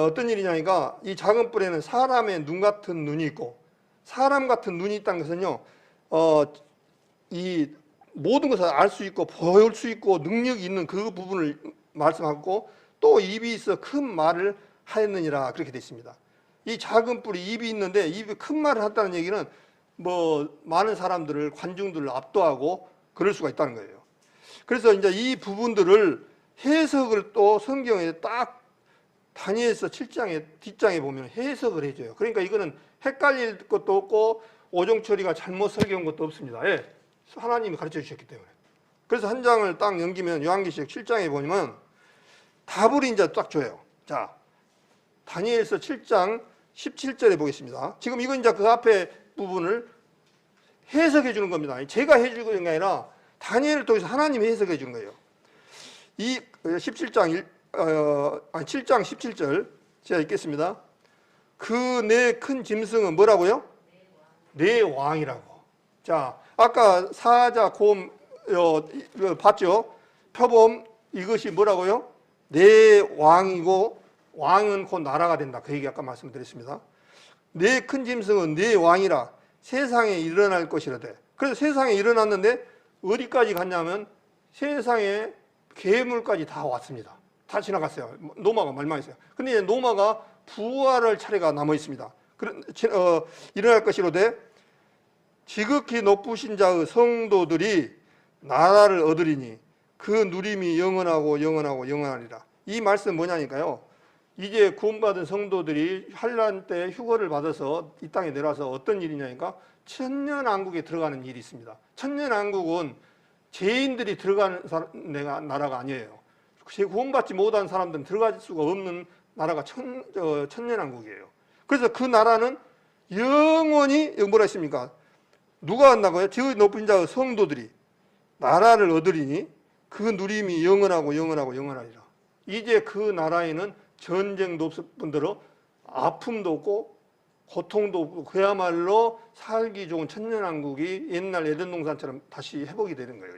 S1: 어떤 일이냐니까 이 작은 뿔에는 사람의 눈 같은 눈이 있고, 사람 같은 눈이 있다는 것은요, 이 모든 것을 알 수 있고 보일 수 있고 능력이 있는 그 부분을 말씀하고, 또 입이 있어 큰 말을 하였느니라 그렇게 되어 있습니다. 이 작은 뿔이 입이 있는데 입이 큰 말을 했다는 얘기는 많은 사람들을, 관중들을 압도하고 그럴 수가 있다는 거예요. 그래서 이제 이 부분들을 해석을 또 성경에 딱 다니엘서 7장에 뒷장에 보면 해석을 해줘요. 그러니까 이거는 헷갈릴 것도 없고 오종철이가 잘못 설교한 것도 없습니다. 예, 하나님이 가르쳐 주셨기 때문에. 그래서 한 장을 딱 넘기면 요한계시록 7장에 보면 답을 이제 딱 줘요. 자, 다니엘서 7장 17절에 보겠습니다. 지금 이건 이제 그 앞에 부분을 해석해 주는 겁니다. 제가 해주는 게 아니라 다니엘을 통해서 하나님이 해석해 주는 거예요. 이 7장 17절 제가 읽겠습니다. 그 내 큰 짐승은 뭐라고요? 내 왕이라고. 자, 아까 사자, 곰 봤죠? 표범, 이것이 뭐라고요? 내 왕이고 왕은 곧 나라가 된다. 그 얘기 아까 말씀드렸습니다. 내 큰 짐승은 내 왕이라 세상에 일어날 것이라되. 그래서 세상에 일어났는데 어디까지 갔냐면 세상에 괴물까지 다 왔습니다. 다 지나갔어요. 노마가 멸망했어요. 근데 이제 노마가 부활할 차례가 남아 있습니다. 일어날 것이로되 지극히 높으신 자의 성도들이 나라를 얻으리니 그 누림이 영원하고 영원하고 영원하리라. 이 말씀 뭐냐니까요. 이제 구원받은 성도들이 환난 때 휴거를 받아서 이 땅에 내려와서 어떤 일이냐니까 천년왕국에 들어가는 일이 있습니다. 천년왕국은 죄인들이 들어가는 나라가 아니에요. 구원받지 못한 사람들은 들어갈 수가 없는 나라가 천년왕국이에요. 그래서 그 나라는 영원히 뭐라 했습니까? 누가 한다고요? 저 높은 자의 성도들이 나라를 얻으리니 그 누림이 영원하고 영원하고 영원하리라. 이제 그 나라에는 전쟁도 없을 뿐더러 아픔도 없고 고통도 없고 그야말로 살기 좋은 천년왕국이 옛날 에덴 동산처럼 다시 회복이 되는 거예요.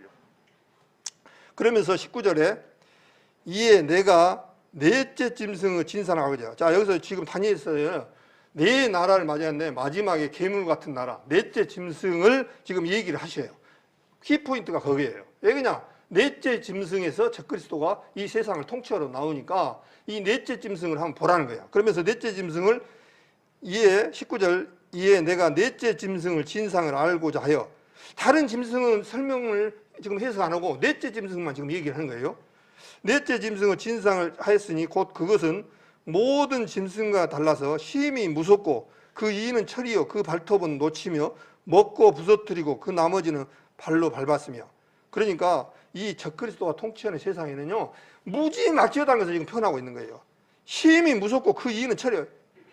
S1: 그러면서 19절에 이에 내가 넷째 짐승의 진산하고자. 자, 여기서 지금 다니엘서에 네 나라를 맞이하는데 마지막에 괴물 같은 나라, 넷째 짐승을 지금 얘기를 하셔요. 키포인트가 거기에요. 왜 그냥 넷째 짐승에서 적그리스도가 이 세상을 통치하러 나오니까 이 넷째 짐승을 한번 보라는 거예요. 그러면서 넷째 짐승을 이에 19절 이에 내가 넷째 짐승을 진상을 알고자 하여. 다른 짐승은 설명을 지금 해석 안 하고 넷째 짐승만 지금 얘기를 하는 거예요. 넷째 짐승은 진상을 하였으니 곧 그것은 모든 짐승과 달라서 심히 무섭고 그 이는 철이요 그 발톱은 놓치며 먹고 부서뜨리고 그 나머지는 발로 밟았으며. 그러니까 이 적그리스도가 통치하는 세상에는요 무지막지하다는 것을 지금 표현하고 있는 거예요. 심히 무섭고 그 이유는 철이에요.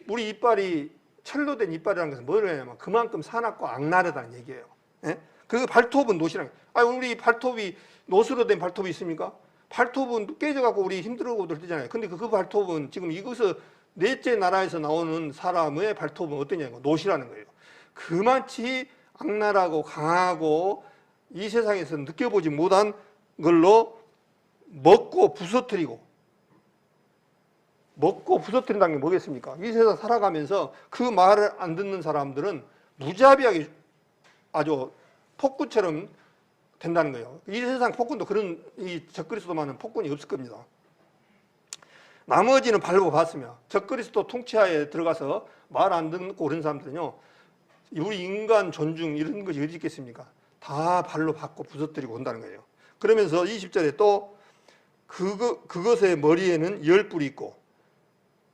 S1: 우리 이빨이 철로 된 이빨이라는 것은 뭐를 하냐면 그만큼 사납고 악랄하다는 얘기예요. 예? 그 발톱은 노시라는 거예요. 아, 우리 발톱이 노스로 된 발톱이 있습니까? 발톱은 깨져갖고 우리 힘들어고들 뜨잖아요. 근데 그 발톱은 지금 이것서 넷째 나라에서 나오는 사람의 발톱은 어떠냐고 노시라는 거예요. 그만치 악랄하고 강하고 이 세상에서 느껴보지 못한 걸로 먹고 부서뜨린다는 게 뭐겠습니까? 이 세상 살아가면서 그 말을 안 듣는 사람들은 무자비하게 아주 폭군처럼 된다는 거예요. 이 세상 폭군도 그런 이 적그리스도만은 폭군이 없을 겁니다. 나머지는 발로 봤으며 적그리스도 통치하에 들어가서 말 안 듣고 그런 사람들은요, 우리 인간 존중 이런 것이 어디 있겠습니까? 다 발로 받고 부서뜨리고 온다는 거예요. 그러면서 20절에 또 그것의 머리에는 10뿔이 있고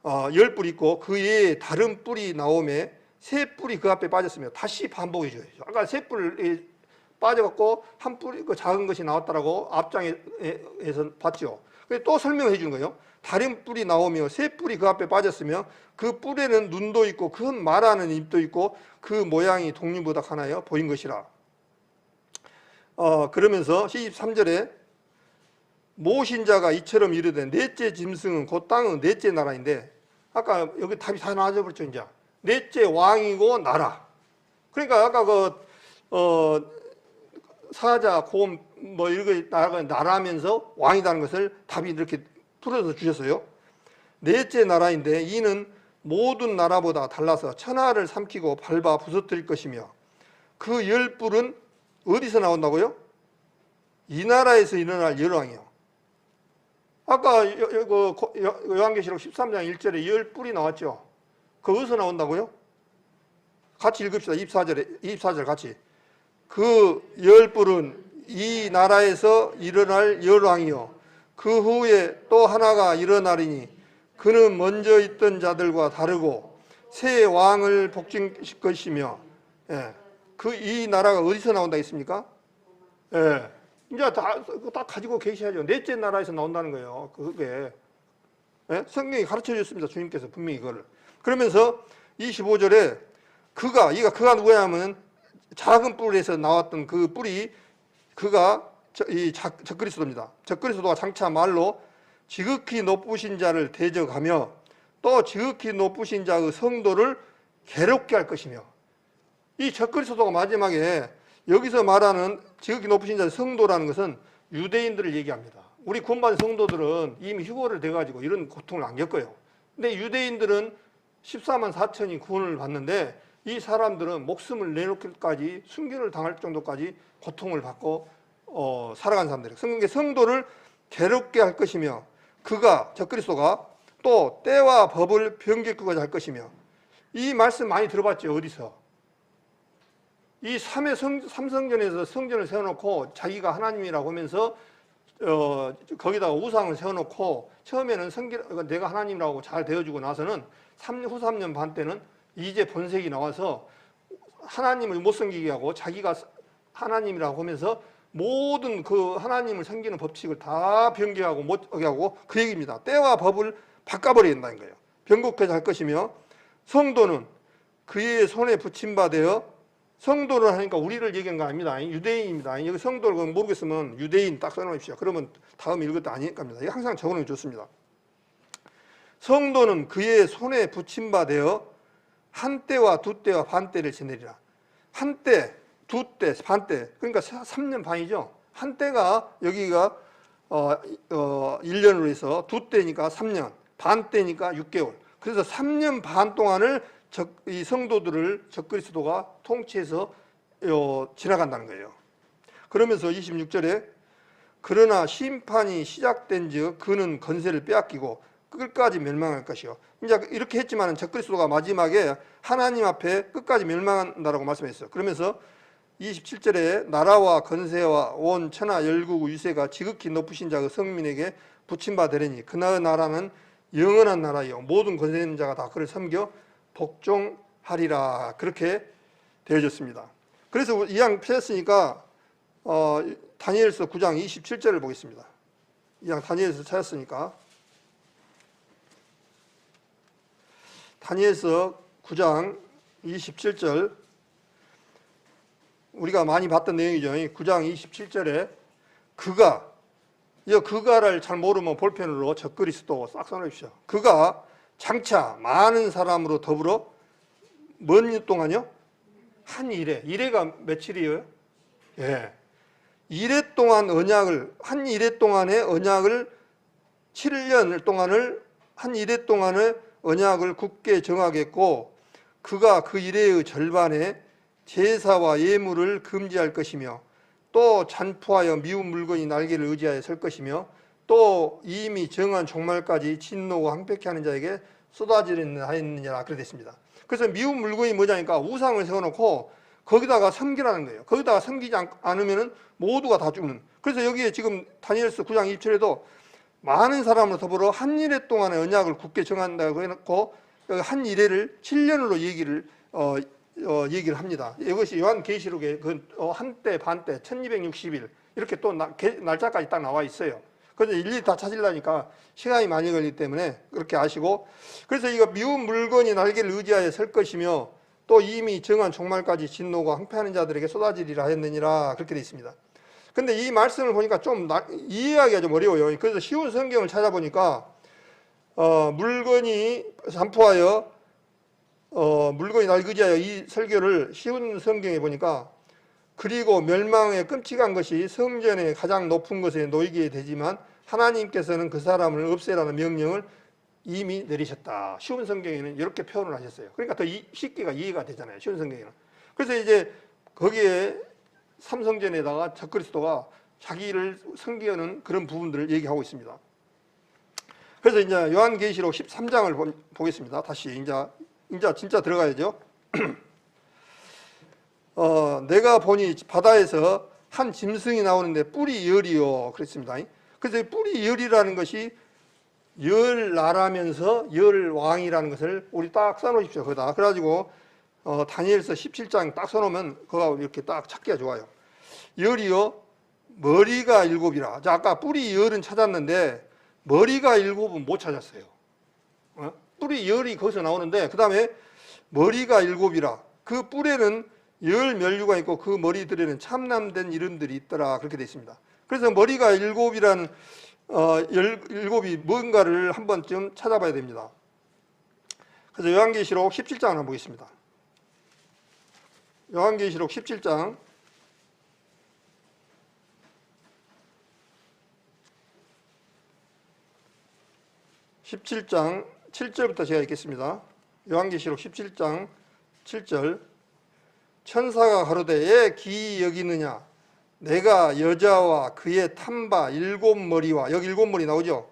S1: 10뿔이 있고 그 외에 다른 뿔이 나오매 세 뿔이 그 앞에 빠졌으며 다시 반복해 줘야죠. 아까 세 뿔이 빠져갖고 한 뿔이 그 작은 것이 나왔다라고 앞장에서 봤죠. 또 설명해 주는 거예요. 다른 뿔이 나오며 세 뿔이 그 앞에 빠졌으며 그 뿔에는 눈도 있고 큰 말하는 입도 있고 그 모양이 독립보다 하나요 보인 것이라. 그러면서 23절에 모신자가 이처럼 이르되 넷째 짐승은 곧 땅은 넷째 나라인데 아까 여기 답이 다 나와버렸죠. 이제 넷째 왕이고 나라. 그러니까 아까 사자, 곰 뭐 이런 거 나라면서 왕이라는 것을 답이 이렇게 풀어서 주셨어요. 넷째 나라인데 이는 모든 나라보다 달라서 천하를 삼키고 밟아 부서뜨릴 것이며 그 10뿔은 어디서 나온다고요? 이 나라에서 일어날 열왕이요. 아까 요한계시록 13장 1절에 10뿔이 나왔죠. 그 어디서 나온다고요? 같이 읽읍시다. 24절 같이. 그 10뿔은 이 나라에서 일어날 열왕이요. 그 후에 또 하나가 일어나리니 그는 먼저 있던 자들과 다르고 새 왕을 복종시킬 것이며, 예. 이 나라가 어디서 나온다 했습니까? 예. 이제 다 가지고 계셔야죠. 넷째 나라에서 나온다는 거예요. 그게. 예? 성경이 가르쳐 줬습니다. 주님께서 분명히 그거를. 그러면서 25절에 그가 누구냐면 작은 뿔에서 나왔던 그 뿔이 이 적그리스도입니다. 적그리스도가 장차 말로 지극히 높으신 자를 대적하며 또 지극히 높으신 자의 성도를 괴롭게 할 것이며, 이 적그리스도가 마지막에 여기서 말하는 지극히 높으신 자의 성도라는 것은 유대인들을 얘기합니다. 우리 구원받은 성도들은 이미 휴거를 돼가지고 이런 고통을 안 겪어요. 근데 유대인들은 14만 4천이 구원을 받는데 이 사람들은 목숨을 내놓기까지 순교를 당할 정도까지 고통을 받고 살아간 사람들이에요. 성경의 성도를 괴롭게 할 것이며 적그리스도가 또 때와 법을 변개꾸고자 할 것이며, 이 말씀 많이 들어봤죠. 어디서? 이 삼성전에서 성전을 세워놓고 자기가 하나님이라고 하면서 거기다가 우상을 세워놓고 처음에는 내가 하나님이라고 잘 되어주고 나서는 후 3년 반 때는 이제 본색이 나와서 하나님을 못 섬기게 하고 자기가 하나님이라고 하면서 모든 그 하나님을 섬기는 법칙을 다 변개하고 못하게 하고 그 얘기입니다. 때와 법을 바꿔버려야 된다는 거예요. 변곡해서 할 것이며 성도는 그의 손에 붙임바되어, 성도를 하니까 우리를 얘기한 거 아닙니다. 유대인입니다. 여기 성도를 모르겠으면 유대인 딱 써놓으십시오. 그러면 다음 읽을 때 아닐 겁니다. 이거 항상 적어놓으면 좋습니다. 성도는 그의 손에 붙임바되어 한 때와 두 때와 반 때를 지내리라. 한 때, 두 때, 반 때. 그러니까 3년 반이죠. 한 때가 여기가 1년으로 해서 두 때니까 3년, 반 때니까 6개월. 그래서 3년 반 동안을 이 성도들을 적그리스도가 통치해서 지나간다는 거예요. 그러면서 26절에 그러나 심판이 시작된 즉 그는 건세를 빼앗기고 끝까지 멸망할 것이요. 이제 이렇게 했지만 적그리스도가 마지막에 하나님 앞에 끝까지 멸망한다라고 말씀했어요. 그러면서 27절에 나라와 건세와 온 천하 열국 유세가 지극히 높으신 자의 성민에게 붙임바 되리니 그나의 나라는 영원한 나라요 모든 권세 있는 자가 다 그를 섬겨 복종하리라. 그렇게 되어졌습니다. 그래서 이왕 펴졌으니까 다니엘서 9장 27절을 보겠습니다. 이왕 다니엘서 찾았으니까 다니엘서 9장 27절, 우리가 많이 봤던 내용이죠. 9장 27절에 그가를 잘 모르면 볼펜으로 적그리스도 싹 써놓으십시오. 그가 장차 많은 사람으로 더불어 몇 년 동안요? 한 일에. 일해가 며칠이에요? 예. 일해 동안 한 일해 동안의 언약을 7년 동안을 한 일해 동안의 언약을 굳게 정하겠고, 그가 그 일해의 절반에 제사와 예물을 금지할 것이며, 또 잔포하여 미운 물건이 날개를 의지하여 설 것이며, 또 이미 정한 종말까지 진노와 황폐케 하는 자에게 쏟아지려 하였느니라. 그렇게 됐습니다. 그래서 미운 물건이 뭐냐니까 우상을 세워놓고 거기다가 섬기라는 거예요. 거기다가 섬기지 않으면 모두가 다 죽는. 그래서 여기에 지금 다니엘서 9장 27절에도 많은 사람으로 더불어 한 일해 동안의 언약을 굳게 정한다고 해놓고 한 일해를 7년으로 얘기를 합니다. 이것이 요한계시록에 한때 반때 1260일 이렇게 또 날짜까지 딱 나와 있어요. 그래서 일일이 다 찾으려니까 시간이 많이 걸리기 때문에 그렇게 아시고, 그래서 이거 미운 물건이 날개를 의지하여 설 것이며, 또 이미 정한 종말까지 진노가 황폐하는 자들에게 쏟아지리라 하였느니라. 그렇게 되어 있습니다. 근데 이 말씀을 보니까 좀 이해하기가 좀 어려워요. 그래서 쉬운 성경을 찾아보니까 물건이 잔포하여 물건이 날 의지하여 이 설교를 쉬운 성경에 보니까, 그리고 멸망의 끔찍한 것이 성전의 가장 높은 곳에 놓이게 되지만 하나님께서는 그 사람을 없애라는 명령을 이미 내리셨다. 쉬운 성경에는 이렇게 표현을 하셨어요. 그러니까 더 쉽게 이해가 되잖아요. 쉬운 성경에는. 그래서 이제 거기에 삼성전에다가 적그리스도가 자기를 섬기는 그런 부분들을 얘기하고 있습니다. 그래서 이제 요한계시록 13장을 보겠습니다. 다시 이제 진짜 들어가야죠. 내가 보니 바다에서 한 짐승이 나오는데 뿔이 열이요. 그랬습니다. 그래서 뿔이 열이라는 것이 열나라면서 열왕이라는 것을 우리 딱 써놓으십시오. 거기다. 그래가지고 다니엘서 17장 딱 써놓으면 그거 이렇게 딱 찾기가 좋아요. 열이요 머리가 7이라. 자, 아까 뿔이 열은 찾았는데 머리가 7은 못 찾았어요. 뿔이 열이 거기서 나오는데 그 다음에 머리가 7이라. 그 뿔에는 열 면류가 있고 그 머리들에는 참남된 이름들이 있더라. 그렇게 되어 있습니다. 그래서 머리가 7이라는 7이 뭔가를 한 번쯤 찾아봐야 됩니다. 그래서 요한계시록 17장을 한번 보겠습니다. 요한계시록 17장 7절부터 제가 읽겠습니다. 요한계시록 17장 7절. 천사가 가로되 애 기이 여기느냐, 내가 여자와 그의 탐바 7머리와, 여기 7머리 나오죠.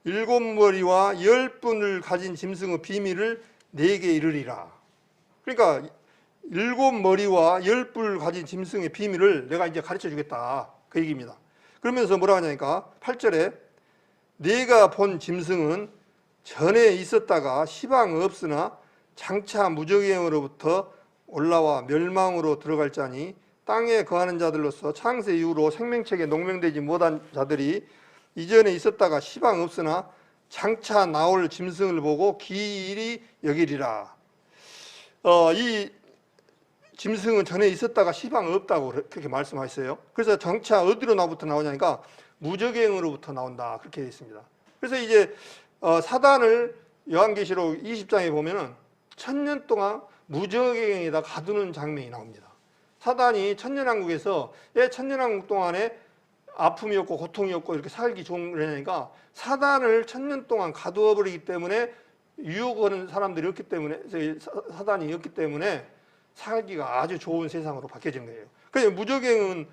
S1: 7머리와 10분을 가진 짐승의 비밀을 내게 이르리라. 그러니까 7머리와 10뿔 가진 짐승의 비밀을 내가 이제 가르쳐 주겠다, 그 얘기입니다. 그러면서 뭐라 하냐니까 8절에 내가 본 짐승은 전에 있었다가 시방 없으나 장차 무저갱으로부터 올라와 멸망으로 들어갈 자니, 땅에 거하는 자들로서 창세 이후로 생명책에 농명되지 못한 자들이 이전에 있었다가 시방 없으나 장차 나올 짐승을 보고 기일이 여기리라. 이 짐승은 전에 있었다가 시방 없다고 그렇게 말씀하셨어요. 그래서 장차 어디로 나부터 나오냐니까 무저갱으로부터 나온다, 그렇게 되어 있습니다. 그래서 이제 사단을 요한계시록 20장에 보면은 1000년 동안 무저갱에다 가두는 장면이 나옵니다. 사단이 천년왕국에서 1000년왕국 동안에 아픔이 없고 고통이 없고 이렇게 살기 좋은 거니까 사단을 1000년 동안 가두어버리기 때문에 유혹하는 사람들이 없기 때문에, 사단이 없기 때문에 살기가 아주 좋은 세상으로 바뀌어진 거예요. 그래서 무저갱은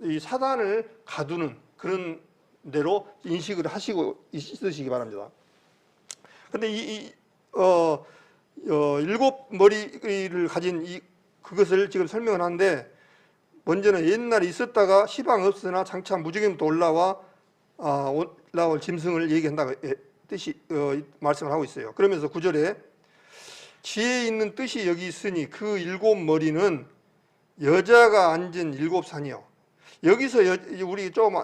S1: 이 사단을 가두는 그런 대로 인식을 하시고 있으시기 바랍니다. 근데 7머리를 가진 그것을 지금 설명을 하는데, 먼저는 옛날에 있었다가 시방 없으나 장차 무저갱부터 올라올 짐승을 얘기한다고 뜻이 말씀을 하고 있어요. 그러면서 9절에 지혜 있는 뜻이 여기 있으니 그 7머리는 여자가 앉은 7산이요. 여기서 우리 좀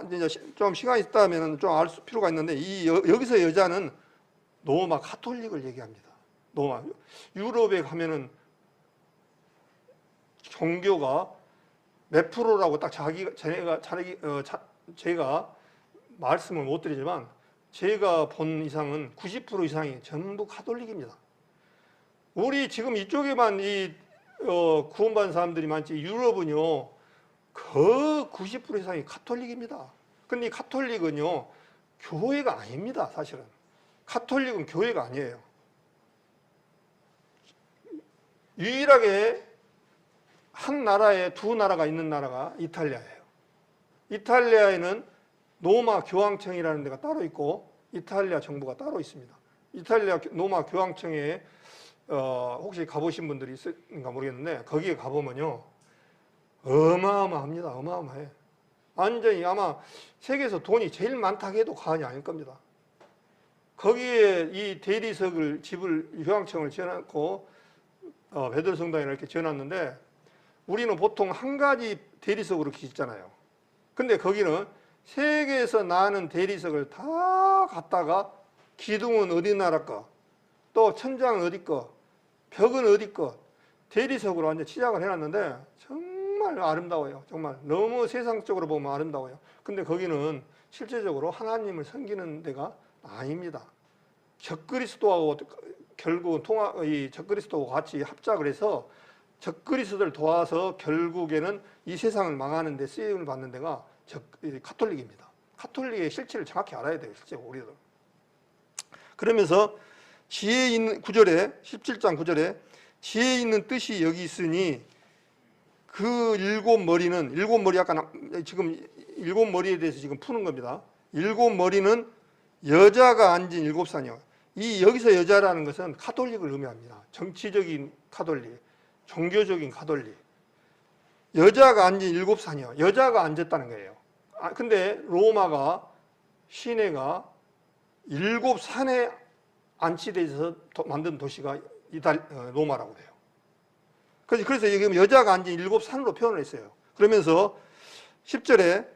S1: 시간이 있다면 좀 알 필요가 있는데, 여기서 여자는 로마 가톨릭을 얘기합니다. 로마. 유럽에 가면은 종교가 몇 프로라고 딱 제가 말씀을 못 드리지만 제가 본 이상은 90% 이상이 전부 가톨릭입니다. 우리 지금 이쪽에만 구원받은 사람들이 많지 유럽은요 그 90% 이상이 가톨릭입니다. 근데 이 가톨릭은요 교회가 아닙니다. 사실은 가톨릭은 교회가 아니에요. 유일하게 한 나라에 두 나라가 있는 나라가 이탈리아예요. 이탈리아에는 로마 교황청이라는 데가 따로 있고 이탈리아 정부가 따로 있습니다. 이탈리아 로마 교황청에 혹시 가보신 분들이 있을까 모르겠는데 거기에 가보면요 어마어마합니다. 어마어마해. 완전히 아마 세계에서 돈이 제일 많다고 해도 과언이 아닐 겁니다. 거기에 이 대리석을 집을 교황청을 지어놨고 베드로 성당에 이렇게 지어놨는데 우리는 보통 한 가지 대리석으로 짓잖아요. 근데 거기는 세계에서 나는 대리석을 다 갖다가 기둥은 어디 나라 거, 또 천장은 어디 거, 벽은 어디 거, 대리석으로 완전 치장을 해놨는데 정말 아름다워요. 정말 너무 세상적으로 보면 아름다워요. 근데 거기는 실제적으로 하나님을 섬기는 데가 아닙니다. 적그리스도하고 결국은 이 적그리스도와 같이 합작을 해서 적그리스도를 도와서 결국에는 이 세상을 망하는 데 쓰임을 받는 데가 가톨릭입니다. 가톨릭의 실체를 정확히 알아야 돼요. 실제 우리도. 그러면서 지혜 있는 9절에 17장 9절에 지혜 있는 뜻이 여기 있으니 그 일곱 머리 아까 지금 일곱 머리에 대해서 지금 푸는 겁니다. 일곱 머리는 여자가 앉은 일곱 산이요. 이 여기서 여자라는 것은 가톨릭을 의미합니다. 정치적인 가톨릭, 종교적인 가톨릭. 여자가 앉은 일곱 산이요. 여자가 앉았다는 거예요. 근데 로마가 시내가 일곱 산에 안치되어 있어서 만든 도시가 로마라고 해요. 그래서 여기 여자가 앉은 일곱 산으로 표현을 했어요. 그러면서 10절에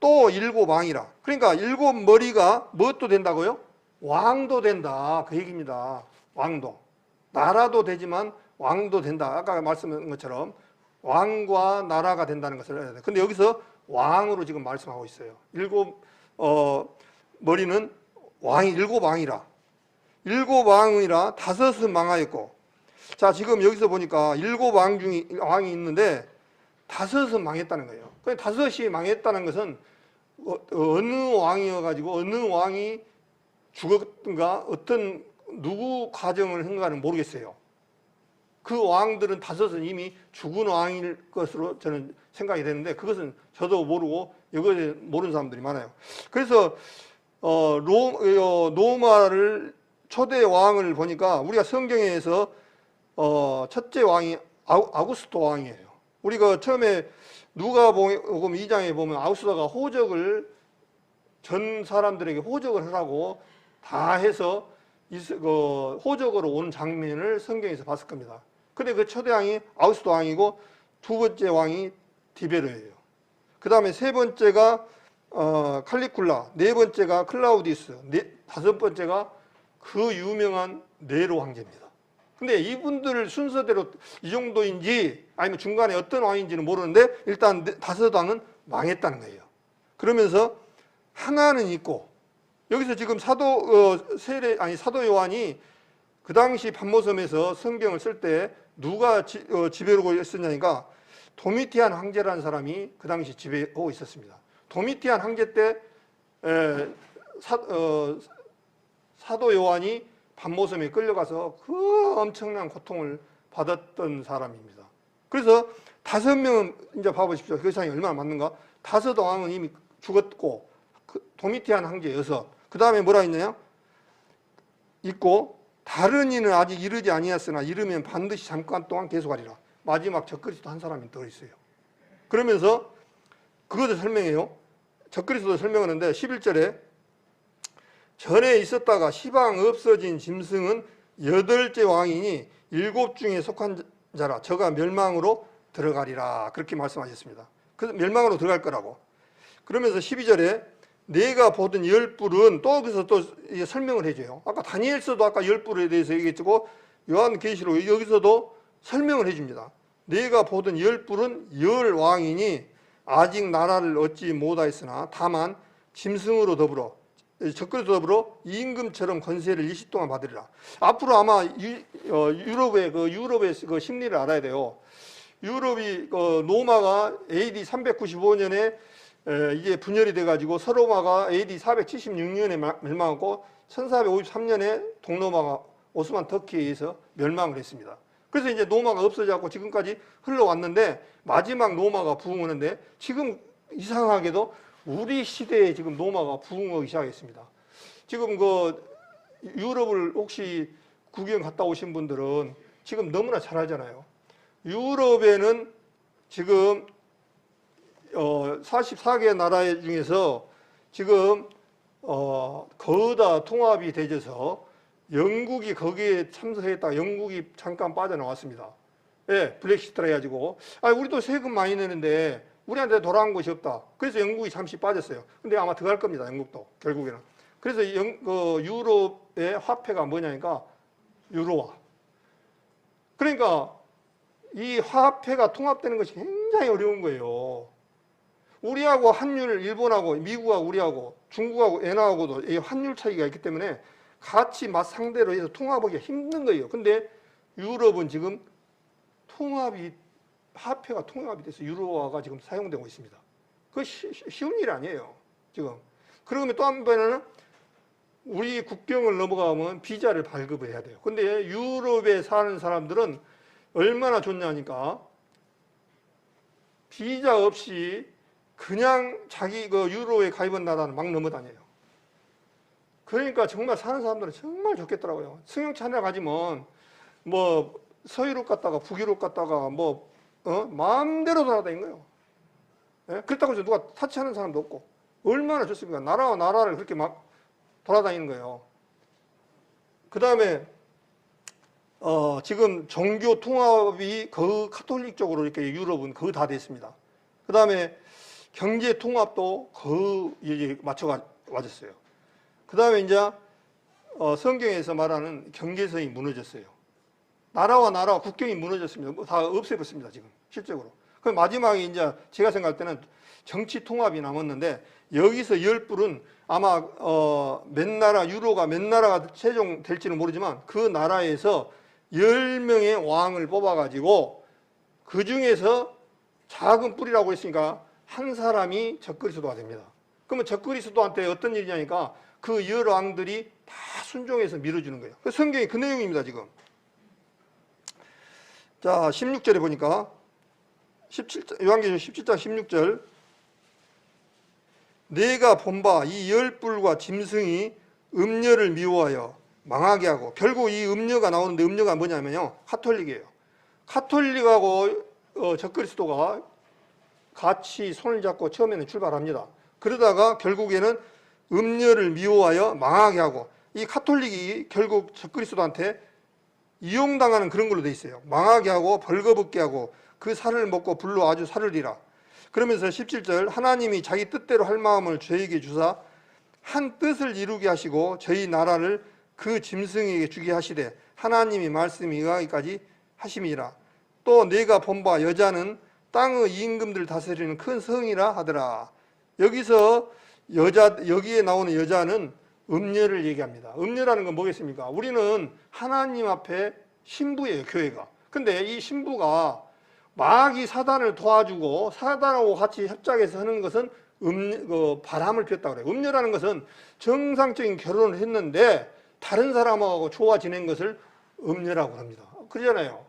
S1: 또 일곱 왕이라. 그러니까 일곱 머리가 무엇도 된다고요? 왕도 된다. 그 얘기입니다. 왕도. 나라도 되지만 왕도 된다. 아까 말씀한 것처럼 왕과 나라가 된다는 것을 알아야 돼요. 근데 여기서 왕으로 지금 말씀하고 있어요. 일곱 머리는 왕이 일곱 왕이라. 일곱 왕이라 다섯은 망하였고. 자, 지금 여기서 보니까 일곱 왕 중에 왕이 있는데 다섯은 망했다는 거예요. 그 다섯이 망했다는 것은 어느 왕이어가지고 어느 왕이 죽었든가 어떤 누구 과정을 한가는 모르겠어요. 그 왕들은 다섯은 이미 죽은 왕일 것으로 저는 생각이 되는데 그것은 저도 모르고 이것을 모르는 사람들이 많아요. 그래서 로마를 초대 왕을 보니까 우리가 성경에서 첫째 왕이 아우구스토 왕이에요. 우리가 처음에 누가복음 2장에 보면 아우구스토가 호적을 전 사람들에게 호적을 하라고 다 해서 호적으로 온 장면을 성경에서 봤을 겁니다. 근데 그 초대 왕이 아우구스토 왕이고 두 번째 왕이 디베르예요. 그 다음에 세 번째가 칼리굴라, 네 번째가 클라우디우스, 다섯 번째가 그 유명한 네로 황제입니다. 근데 이분들 순서대로 이 정도인지 아니면 중간에 어떤 왕인지는 모르는데 일단 다섯 왕은 망했다는 거예요. 그러면서 하나는 있고 여기서 지금 사도 요한이 그 당시 patmos섬에서 성경을 쓸 때 누가 지배하고 있었냐니까 도미티안 황제라는 사람이 그 당시 지배하고 있었습니다. 도미티안 황제 때 사도 요한이 patmos섬에 끌려가서 그 엄청난 고통을 받았던 사람입니다. 그래서 다섯 명은 이제 봐보십시오. 그 세상이 얼마나 맞는가? 다섯 왕은 이미 죽었고 도미티안 황제 여섯. 그 다음에 뭐라 했냐요? 있고 다른 이는 아직 이르지 아니하였으나 이르면 반드시 잠깐 동안 계속하리라. 마지막 적그리스도 한 사람이 더 있어요. 그러면서 그것을 설명해요. 적그리스도 설명하는데 11절에 전에 있었다가 시방 없어진 짐승은 여덟째 왕이니 일곱 중에 속한 자라. 저가 멸망으로 들어가리라. 그렇게 말씀하셨습니다. 그래서 멸망으로 들어갈 거라고. 그러면서 12절에 내가 보던 열 뿔은 또 거기서 또 설명을 해줘요. 아까 다니엘서도 아까 열 뿔에 대해서 얘기했고 요한계시록 여기서도 설명을 해줍니다. 내가 보던 열뿔은 열왕이니 아직 나라를 얻지 못하였으나 다만 짐승으로 더불어 적그리스도 더불어 임금처럼 권세를 일시 동안 받으리라. 앞으로 아마 유럽의 그 심리를 알아야 돼요. 유럽이 로마가 AD 395년에 이게 분열이 돼가지고 서로마가 AD 476년에 멸망하고 1453년에 동로마가 오스만 터키에 의해서 멸망을 했습니다. 그래서 이제 로마가 없어져갖고 지금까지 흘러왔는데 마지막 로마가 부흥하는데 지금 이상하게도 우리 시대에 지금 로마가 부흥하기 시작했습니다. 지금 그 유럽을 혹시 구경 갔다 오신 분들은 지금 너무나 잘 알잖아요. 유럽에는 지금 44개 나라 중에서 지금 거의 다 통합이 되져서 영국이 거기에 참석했다가 영국이 잠깐 빠져나왔습니다. 예, 브렉시트라 해가지고 우리도 세금 많이 내는데 우리한테 돌아온 것이 없다. 그래서 영국이 잠시 빠졌어요. 근데 아마 들어갈 겁니다. 영국도 결국에는. 그래서 유럽의 화폐가 뭐냐니까 유로화. 그러니까 이 화폐가 통합되는 것이 굉장히 어려운 거예요. 우리하고 환율, 일본하고 미국하고 우리하고 중국하고 엔화하고도 이 환율 차이가 있기 때문에 같이 맞상대로 해서 통합하기가 힘든 거예요. 근데 유럽은 지금 화폐가 통합이 돼서 유로화가 지금 사용되고 있습니다. 그거 쉬운 일이 아니에요. 지금. 그러면 또 한 번은 우리 국경을 넘어가면 비자를 발급을 해야 돼요. 근데 유럽에 사는 사람들은 얼마나 좋냐니까 비자 없이 그냥 자기 그 유로에 가입한 나라는 막 넘어다녀요. 그러니까 정말 사는 사람들은 정말 좋겠더라고요. 승용차 하나 가지면 뭐 서유럽 갔다가 북유럽 갔다가 마음대로 돌아다니는 거예요. 예? 그렇다고 해서 누가 타치하는 사람도 없고 얼마나 좋습니까? 나라와 나라를 그렇게 막 돌아다니는 거예요. 그 다음에 지금 종교 통합이 거의 카톨릭 쪽으로 이렇게 유럽은 거의 다 됐습니다. 그 다음에 경제 통합도 거의 이제 맞았어요. 그 다음에 이제 성경에서 말하는 경계선이 무너졌어요. 나라와 나라와 국경이 무너졌습니다. 다 없애버렸습니다, 지금 실적으로. 그 마지막에 이제 제가 생각할 때는 정치 통합이 남았는데 여기서 열불은 아마 몇 나라 유로가 몇 나라가 최종될지는 모르지만 그 나라에서 10명의 왕을 뽑아가지고 그 중에서 작은 뿌리라고 했으니까 한 사람이 적그리스도가 됩니다. 그러면 적그리스도한테 어떤 일이냐니까 그 열 왕들이 다 순종해서 밀어주는 거예요. 성경이 그 내용입니다, 지금. 자, 16절에 보니까 요한계시록 17장 16절 내가 본 바 이 열불과 짐승이 음녀를 미워하여 망하게 하고 결국 이 음녀가 나오는데 음녀가 뭐냐면요 카톨릭이에요. 카톨릭하고 적그리스도가 같이 손을 잡고 처음에는 출발합니다. 그러다가 결국에는 음녀를 미워하여 망하게 하고 이 카톨릭이 결국 적그리스도한테 이용당하는 그런 걸로 돼 있어요. 망하게 하고 벌거벗게 하고 그 살을 먹고 불로 아주 살으리라. 그러면서 17절 하나님이 자기 뜻대로 할 마음을 저에게 주사 한 뜻을 이루게 하시고 저희 나라를 그 짐승에게 주게 하시되 하나님이 말씀이 이하기까지 하심이라. 또 내가 본 바 여자는 땅의 임금들 다스리는 큰 성이라 하더라. 여기서 여기에 나오는 여자는 음녀를 얘기합니다. 음녀라는 건 뭐겠습니까? 우리는 하나님 앞에 신부예요, 교회가. 근데 이 신부가 마귀 사단을 도와주고 사단하고 같이 협작해서 하는 것은 바람을 피웠다고 그래요. 음녀라는 것은 정상적인 결혼을 했는데 다른 사람하고 좋아 지낸 것을 음녀라고 합니다. 그러잖아요.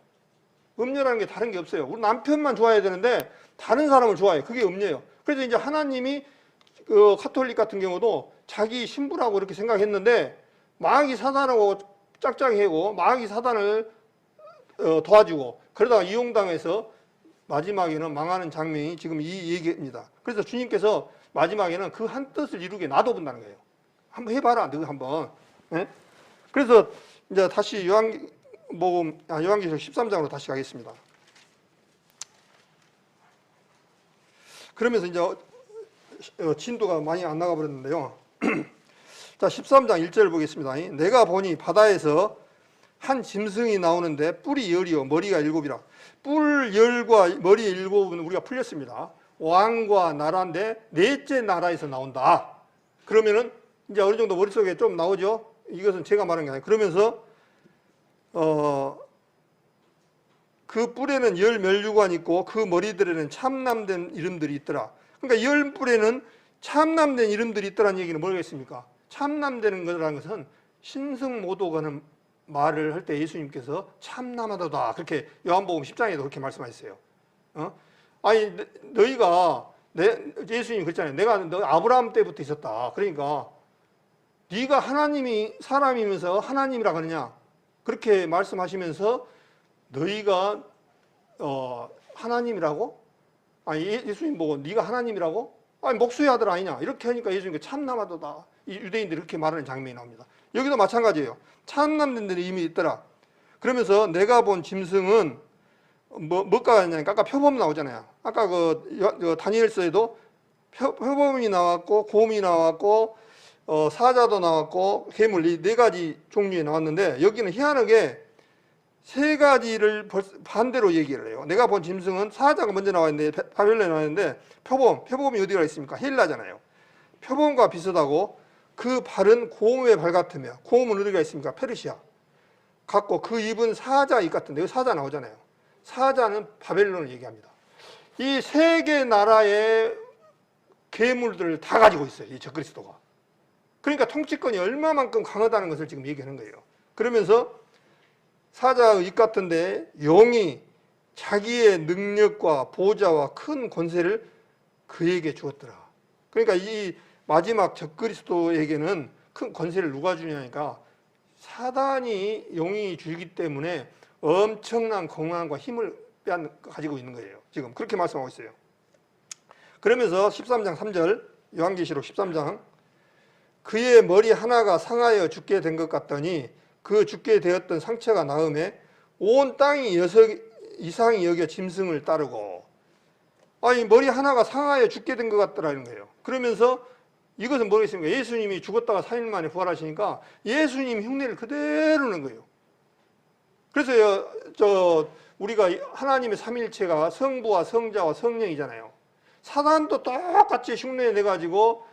S1: 음녀라는 게 다른 게 없어요. 우리 남편만 좋아해야 되는데 다른 사람을 좋아해요. 그게 음녀예요. 그래서 이제 하나님이 카톨릭 같은 경우도 자기 신부라고 이렇게 생각했는데 마귀 사단하고 짝짝이하고 마귀 사단을 도와주고 그러다가 이용당해서 마지막에는 망하는 장면이 지금 이 얘기입니다. 그래서 주님께서 마지막에는 그 한 뜻을 이루게 놔둬본다는 거예요. 한번 해봐라, 너 한번. 네? 그래서 이제 다시 요한계시록 13장으로 다시 가겠습니다. 그러면서 이제 진도가 많이 안 나가버렸는데요. 자, 13장 1절 보겠습니다. 내가 보니 바다에서 한 짐승이 나오는데 뿔이 10이요 머리가 7이라. 뿔 10과 머리 7은 우리가 풀렸습니다. 왕과 나라인데 넷째 나라에서 나온다. 그러면은 이제 어느 정도 머릿속에 좀 나오죠. 이것은 제가 말한 게 아니에요. 그러면서 그 뿔에는 10멸류관이 있고 그 머리들에는 참남된 이름들이 있더라. 그러니까 10뿔에는 참남된 이름들이 있더라는 얘기는 뭐겠습니까? 참남되는 거라는 것은 신승모독하는 말을 할 때 예수님께서 참남하도다 그렇게 요한복음 10장에도 그렇게 말씀하셨어요. 아니 너희가 예수님이 그랬잖아요. 내가 너 아브라함 때부터 있었다. 그러니까 네가 하나님이 사람이면서 하나님이라 하느냐 그렇게 말씀하시면서 너희가 하나님이라고? 아니 예수님 보고 네가 하나님이라고? 아니 목수의 아들 아니냐 이렇게 하니까 예수님께 참남하도다. 이 유대인들이 그렇게 말하는 장면이 나옵니다. 여기도 마찬가지예요. 참남된 데는 이미 있더라. 그러면서 내가 본 짐승은 뭐가 있냐니까 아까 표범 나오잖아요. 아까 그 다니엘서에도 표범이 나왔고 곰이 나왔고 사자도 나왔고 괴물 이 4가지 종류에 나왔는데 여기는 희한하게 3가지를 반대로 얘기를 해요. 내가 본 짐승은 사자가 먼저 나왔는데 바벨론에 나왔는데 표범이 어디가 있습니까? 헬라잖아요. 표범과 비슷하고 그 발은 곰의 발 같으며 곰은 어디가 있습니까? 페르시아 같고 그 입은 사자 입 같은데 여기 사자 나오잖아요. 사자는 바벨론을 얘기합니다. 이 3개 나라의 괴물들을 다 가지고 있어요. 이 적그리스도가. 그러니까 통치권이 얼마만큼 강하다는 것을 지금 얘기하는 거예요. 그러면서 사자의 입 같은데 영이 자기의 능력과 보좌와 큰 권세를 그에게 주었더라. 그러니까 이 마지막 적그리스도에게는 큰 권세를 누가 주냐니까 사단이 영이 주기 때문에 엄청난 권한과 힘을 가지고 있는 거예요. 지금 그렇게 말씀하고 있어요. 그러면서 13장 3절 요한계시록 13장 그의 머리 하나가 상하여 죽게 된 것 같더니 그 죽게 되었던 상처가 나음에 온 땅이 이상히 여겨 짐승을 따르고 아니 머리 하나가 상하여 죽게 된 것 같더라는 거예요. 그러면서 이것은 뭐겠습니까? 예수님이 죽었다가 4일 만에 부활하시니까 예수님 흉내를 그대로 낸 거예요. 그래서 우리가 하나님의 삼일체가 성부와 성자와 성령이잖아요. 사단도 똑같이 흉내 내가지고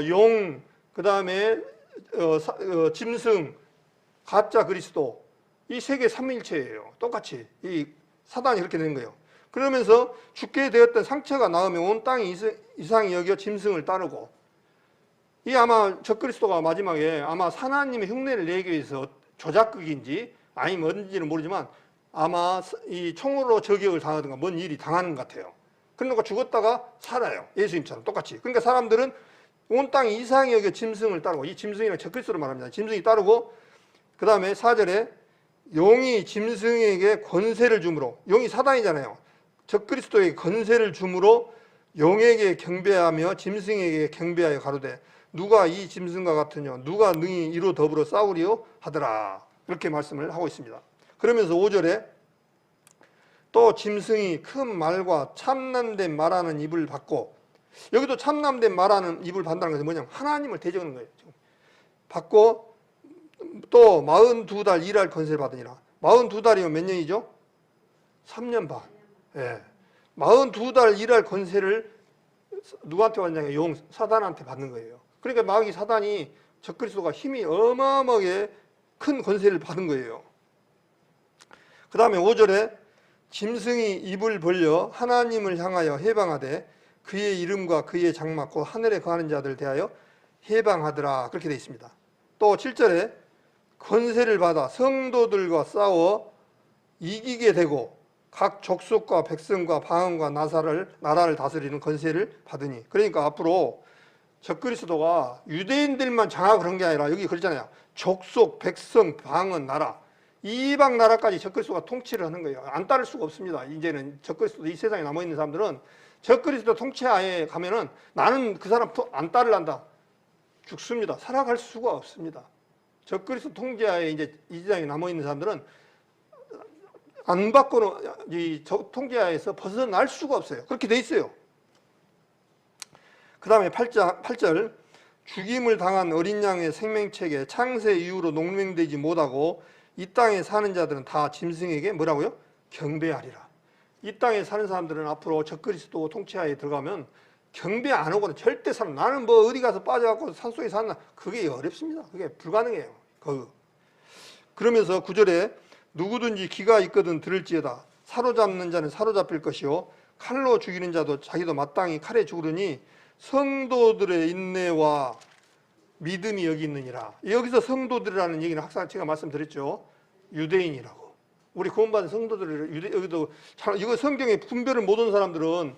S1: 용, 그 다음에 짐승, 가짜 그리스도 이 세계 삼일체예요. 똑같이 이 사단이 그렇게 된 거예요. 그러면서 죽게 되었던 상처가 나오면 온 땅이 이상히 여겨 짐승을 따르고 이 아마 적그리스도가 마지막에 아마 하나님의 흉내를 내기 위해서 조작극인지 아니면 뭔지는 모르지만 아마 이 총으로 저격을 당하든가 뭔 일이 당하는 것 같아요. 그러니까 죽었다가 살아요. 예수님처럼 똑같이. 그러니까 사람들은 온 땅 이상히 여겨 짐승을 따르고 이 짐승이랑 적그리스도를 말합니다. 짐승이 따르고 그 다음에 4절에 용이 짐승에게 권세를 주므로 용이 사단이잖아요. 적그리스도에게 권세를 주므로 용에게 경배하며 짐승에게 경배하여 가로되 누가 이 짐승과 같으뇨 누가 능히 이로 더불어 싸우리요 하더라. 이렇게 말씀을 하고 있습니다. 그러면서 5절에 또 짐승이 큰 말과 참남된 말하는 입을 받고 여기도 참남된 말하는 입을 받는다는 것은 뭐냐면 하나님을 대적하는 거예요. 받고 또 42달 일할 권세를 받으니라. 42달이면 몇 년이죠? 3년 반. 예. 42달 일할 권세를 누구한테 받냐면 용 사단한테 받는 거예요. 그러니까 마귀 사단이 적그리스도가 힘이 어마어마하게 큰 권세를 받은 거예요. 그 다음에 5절에 짐승이 입을 벌려 하나님을 향하여 해방하되 그의 이름과 그의 장막 곧 하늘에 거하는 자들 대하여 해방하더라. 그렇게 되어 있습니다. 또 7절에 권세를 받아 성도들과 싸워 이기게 되고 각 족속과 백성과 방언과 나라를 다스리는 권세를 받으니 그러니까 앞으로 적그리스도가 유대인들만 장악을 한 게 아니라 여기 그러잖아요. 족속, 백성, 방언, 나라 이방 나라까지 적그리스도가 통치를 하는 거예요. 안 따를 수가 없습니다. 이제는 적그리스도 이 세상에 남아있는 사람들은 적그리스도 통치하에 가면은 나는 그 사람 안 따르란다. 죽습니다. 살아갈 수가 없습니다. 적그리스도 통제하에 이제 이 세상에 남아있는 사람들은 안 받고는 이 통제하에서 벗어날 수가 없어요. 그렇게 돼 있어요. 그 다음에 8절 죽임을 당한 어린 양의 생명책에 창세 이후로 농맹되지 못하고 이 땅에 사는 자들은 다 짐승에게 뭐라고요? 경배하리라. 이 땅에 사는 사람들은 앞으로 적그리스도 통치하에 들어가면 경배 안 하고는 절대 사람, 나는 뭐 어디 가서 빠져갖고 산속에 산다, 그게 어렵습니다. 그게 불가능해요. 그러면서 9절에 누구든지 귀가 있거든 들을지어다. 사로잡는 자는 사로잡힐 것이요 칼로 죽이는 자도 자기도 마땅히 칼에 죽으려니 성도들의 인내와 믿음이 여기 있느니라. 여기서 성도들이라는 얘기는 항상 제가 말씀드렸죠. 유대인이라고. 우리 구원받은 성도들을 여기도 이거 성경에 분별을 못한 사람들은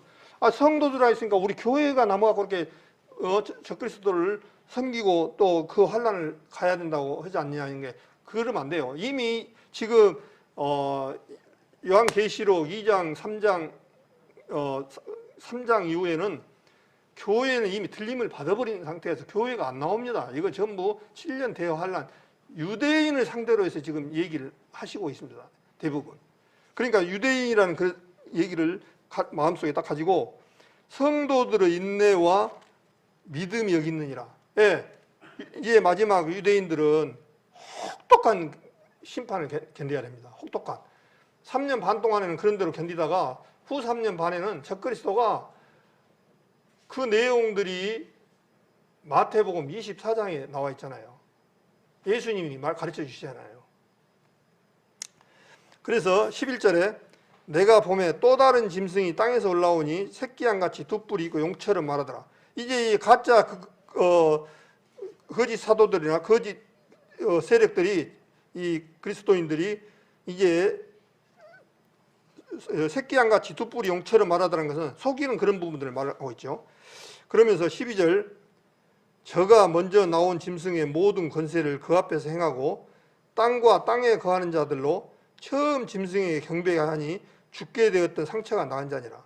S1: 성도들 했으니까 우리 교회가 남아갖고 그렇게 적그리스도를 섬기고 또 그 환난을 가야 된다고 하지 않냐는 게, 그러면 안 돼요. 이미 지금 요한계시록 2장 3장 이후에는 교회는 이미 들림을 받아버린 상태에서 교회가 안 나옵니다. 이거 전부 7년 대여 환난, 유대인을 상대로 해서 지금 얘기를 하시고 있습니다. 대부분. 그러니까 유대인이라는 그 얘기를 마음속에 딱 가지고 성도들의 인내와 믿음이 여기 있느니라. 예, 이제 마지막 유대인들은 혹독한 심판을 견뎌야 됩니다. 혹독한. 3년 반 동안에는 그런 대로 견디다가 후 3년 반에는 적그리스도가 그 내용들이 마태복음 24장에 나와 있잖아요. 예수님이 가르쳐 주시잖아요. 그래서 11절에 내가 봄에 또 다른 짐승이 땅에서 올라오니 새끼양같이 두 뿔이 있고 용처럼 말하더라. 이제 이 가짜 거짓 사도들이나 거짓 세력들이, 이 그리스도인들이 이제 새끼양같이 두 뿔이 용처럼 말하더라는 것은 속이는 그런 부분들을 말하고 있죠. 그러면서 12절 저가 먼저 나온 짐승의 모든 권세를 그 앞에서 행하고 땅과 땅에 거하는 자들로 처음 짐승에게 경배하니 죽게 되었던 상처가 나은 자니라.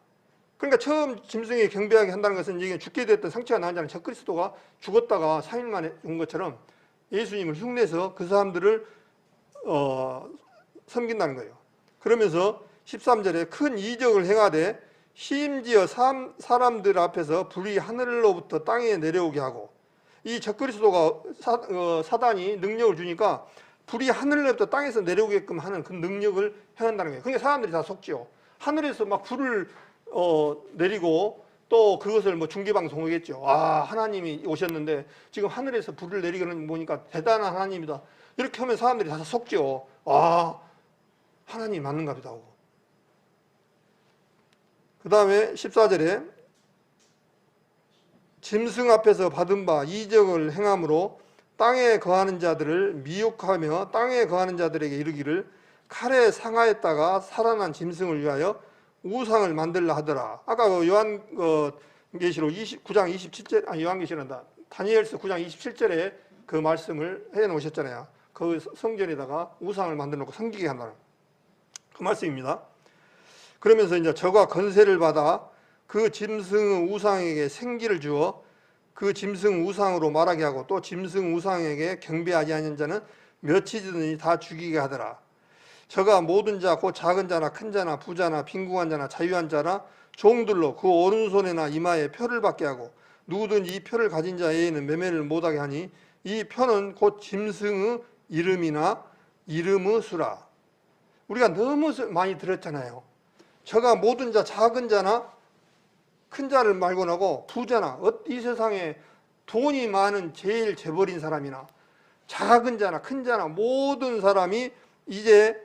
S1: 그러니까 처음 짐승에게 경배하게 한다는 것은 이게 죽게 되었던 상처가 나은 자는 적그리스도가 죽었다가 3일 만에 온 것처럼 예수님을 흉내서 그 사람들을 섬긴다는 거예요. 그러면서 13절에 큰 이적을 행하되 심지어 사람들 앞에서 불이 하늘로부터 땅에 내려오게 하고, 이 적그리스도가 사단이 능력을 주니까 불이 하늘로부터 땅에서 내려오게끔 하는 그 능력을 행한다는 거예요. 그러니까 사람들이 다 속죠. 하늘에서 막 불을 내리고 또 그것을 뭐 중계방송하겠죠. 하나님이 오셨는데 지금 하늘에서 불을 내리는 보니까 대단한 하나님이다. 이렇게 하면 사람들이 다 속죠. 하나님이 맞는가 보다 하고. 그 다음에 14절에 짐승 앞에서 받은 바 이적을 행함으로 땅에 거하는 자들을 미혹하며 땅에 거하는 자들에게 이르기를 칼에 상하였다가 살아난 짐승을 위하여 우상을 만들라 하더라. 아까 요한계시록 9장 27절, 요한계시록이란다. 다니엘서 9장 27절에 그 말씀을 해 놓으셨잖아요. 그 성전에다가 우상을 만들어 놓고 섬기게 한다는 그 말씀입니다. 그러면서 이제 저가 건세를 받아 그 짐승 우상에게 생기를 주어 그 짐승 우상으로 말하게 하고 또 짐승 우상에게 경배하지 않는 자는 몇이든지 다 죽이게 하더라. 저가 모든 자 곧 작은 자나 큰 자나 부자나 빈궁한 자나 자유한 자나 종들로 그 오른손이나 이마에 표를 받게 하고 누구든지 이 표를 가진 자에게는 매매를 못하게 하니 이 표는 곧 짐승의 이름이나 이름의 수라. 우리가 너무 많이 들었잖아요. 저가 모든 자, 작은 자나 큰 자를 말고 나고 부자나 이 세상에 돈이 많은 제일 재벌인 사람이나 작은 자나 큰 자나 모든 사람이 이제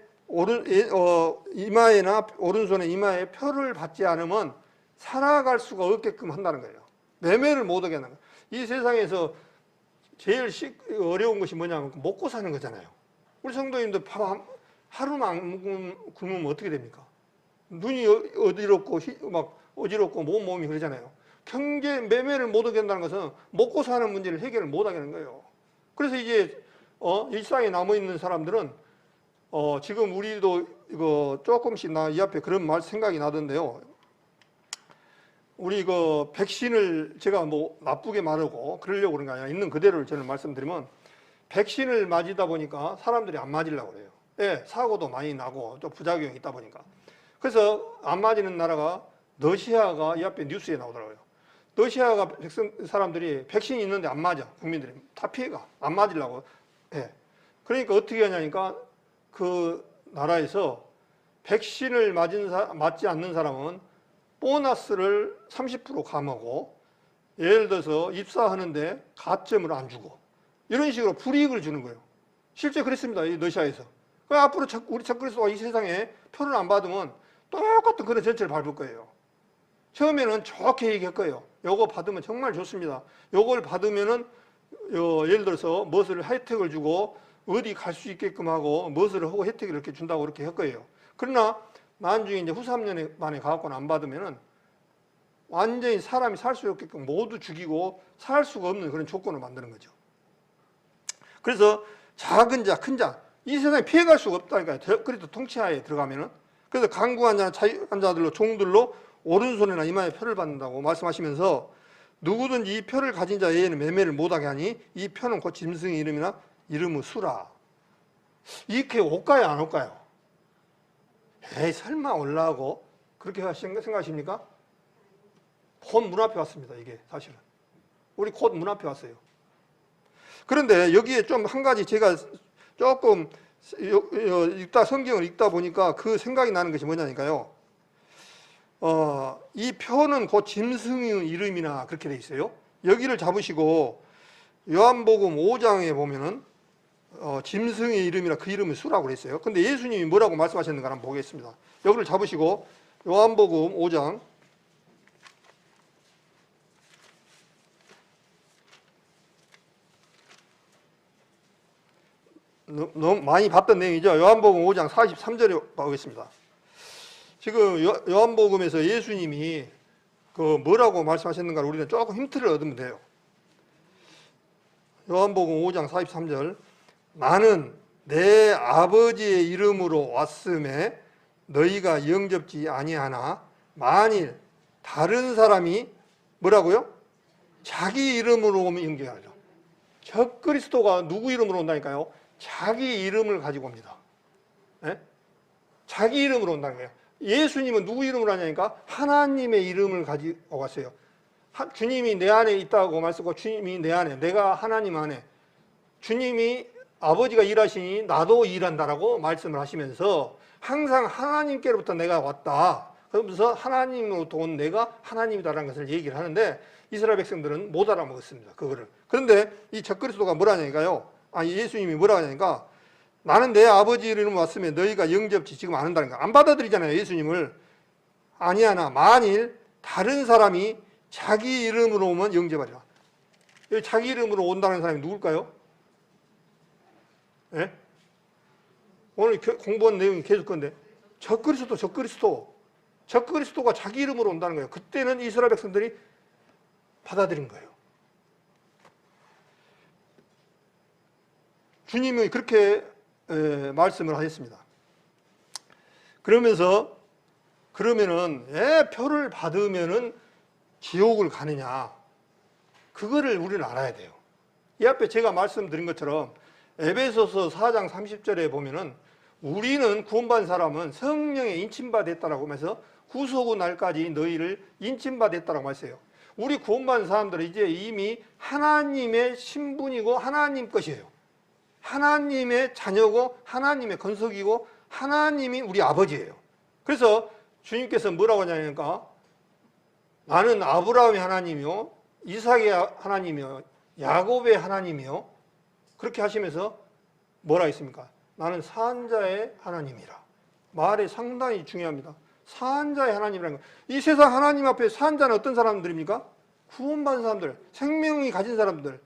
S1: 이마에나 오른손에 이마에 표를 받지 않으면 살아갈 수가 없게끔 한다는 거예요. 매매를 못하게 하는 거예요. 이 세상에서 제일 어려운 것이 뭐냐면 먹고 사는 거잖아요. 우리 성도님들 하루만 안 굶으면 어떻게 됩니까? 눈이 어지럽고 막 어지럽고 몸이 그러잖아요. 경제 매매를 못하게 한다는 것은 먹고 사는 문제를 해결을 못하게 하는 거예요. 그래서 이제 일상에 남아 있는 사람들은 지금 우리도 이거 조금씩 이 앞에 그런 생각이 나던데요. 우리 백신을 제가 뭐 나쁘게 말하고 그러려고 그런 게 아니라 있는 그대로를 저는 말씀드리면 백신을 맞이다 보니까 사람들이 안 맞으려고 그래요. 예, 사고도 많이 나고 또 부작용이 있다 보니까. 그래서 안 맞이는 나라가 러시아가 이 앞에 뉴스에 나오더라고요. 러시아가 사람들이 백신이 있는데 안 맞아. 국민들이 다 피해가 안 맞으려고. 예. 그러니까 어떻게 하냐니까 그 나라에서 백신을 맞지 않는 사람은 보너스를 30% 감하고, 예를 들어서 입사하는데 가점을 안 주고, 이런 식으로 불이익을 주는 거예요. 실제 그랬습니다. 이 러시아에서. 앞으로 우리 척그리스도가 이 세상에 표를 안 받으면 똑같은 그런 전철을 밟을 거예요. 처음에는 좋게 얘기할 거예요. 요거 받으면 정말 좋습니다. 요걸 받으면은 예를 들어서 무엇을 혜택을 주고 어디 갈 수 있게끔 하고 무엇을 하고 혜택을 이렇게 준다고 그렇게 할 거예요. 그러나 나중에 이제 후 3년 만에 가갖고는 안 받으면은 완전히 사람이 살 수 없게끔 모두 죽이고 살 수가 없는 그런 조건을 만드는 거죠. 그래서 작은 자, 큰 자, 이 세상에 피해갈 수가 없다니까요. 그래도 통치하에 들어가면은. 그래서 강구한 자나 자유한 자들로 종들로 오른손이나 이마에 표를 받는다고 말씀하시면서, 누구든지 이 표를 가진 자에게는 매매를 못하게 하니 이 표는 곧 짐승의 이름이나 이름의 수라. 이렇게 올까요, 안 올까요? 에이, 설마 올라가고 그렇게 생각하십니까? 곧 문 앞에 왔습니다. 이게 사실은 우리 곧 문 앞에 왔어요. 그런데 여기에 좀 한 가지 제가 조금 성경을 읽다 보니까 그 생각이 나는 것이 뭐냐니까요. 이 표는 곧 짐승의 이름이나 그렇게 돼 있어요. 여기를 잡으시고 요한복음 5장에 보면은 짐승의 이름이나 그 이름은 수라고 그랬어요. 근데 예수님이 뭐라고 말씀하셨는가 한번 보겠습니다. 여기를 잡으시고 요한복음 5장 '너무 많이 봤던 내용이죠. 요한복음 5장 43절에 보겠습니다. 지금 요한복음에서 예수님이 그 뭐라고 말씀하셨는가를 우리는 조금 힌트를 얻으면 돼요. 요한복음 5장 43절, 나는 내 아버지의 이름으로 왔음에 너희가 영접지 아니하나 만일 다른 사람이 뭐라고요? 자기 이름으로 오면 영접하죠. 적그리스도가 누구 이름으로 온다니까요? 자기 이름을 가지고 옵니다. 네? 자기 이름으로 온다는 거예요. 예수님은 누구 이름으로 하냐니까 하나님의 이름을 가지고 왔어요. 주님이 내 안에 있다고 말씀하고 주님이 내 안에, 내가 하나님 안에, 주님이 아버지가 일하시니 나도 일한다라고 말씀을 하시면서 항상 하나님께로부터 내가 왔다. 그러면서 하나님으로부터 온 내가 하나님이다라는 것을 얘기를 하는데 이스라엘 백성들은 못 알아먹었습니다. 그거를. 그런데 이 적그리스도가 뭐라냐니까요. 예수님이 뭐라 하냐니까 나는 내 아버지 이름으로 왔으면 너희가 영접지 지금 안 한다는 거야. 안 받아들이잖아요, 예수님을. 아니하나 만일 다른 사람이 자기 이름으로 오면 영접하리라. 여기 자기 이름으로 온다는 사람이 누굴까요? 예? 오늘 공부한 내용이 계속 건데 적그리스도가 자기 이름으로 온다는 거예요. 그때는 이스라엘 백성들이 받아들인 거예요. 주님이 그렇게 말씀을 하셨습니다. 그러면은 왜 표를 받으면은 지옥을 가느냐? 그거를 우리는 알아야 돼요. 이 앞에 제가 말씀드린 것처럼 에베소서 4장 30절에 보면은 우리는 구원받은 사람은 성령에 인침받았다라고 하면서 구속의 날까지 너희를 인침받았다라고 말했어요. 우리 구원받은 사람들은 이제 이미 하나님의 신분이고 하나님 것이에요. 하나님의 자녀고 하나님의 건속이고 하나님이 우리 아버지예요. 그래서 주님께서 뭐라고 하냐니까 나는 아브라함의 하나님이요 이삭의 하나님이요 야곱의 하나님이요 그렇게 하시면서 뭐라 했습니까? 나는 산자의 하나님이라. 말이 상당히 중요합니다. 산자의 하나님이라는 거. 이 세상 하나님 앞에 산자는 어떤 사람들입니까? 구원받은 사람들, 생명이 가진 사람들,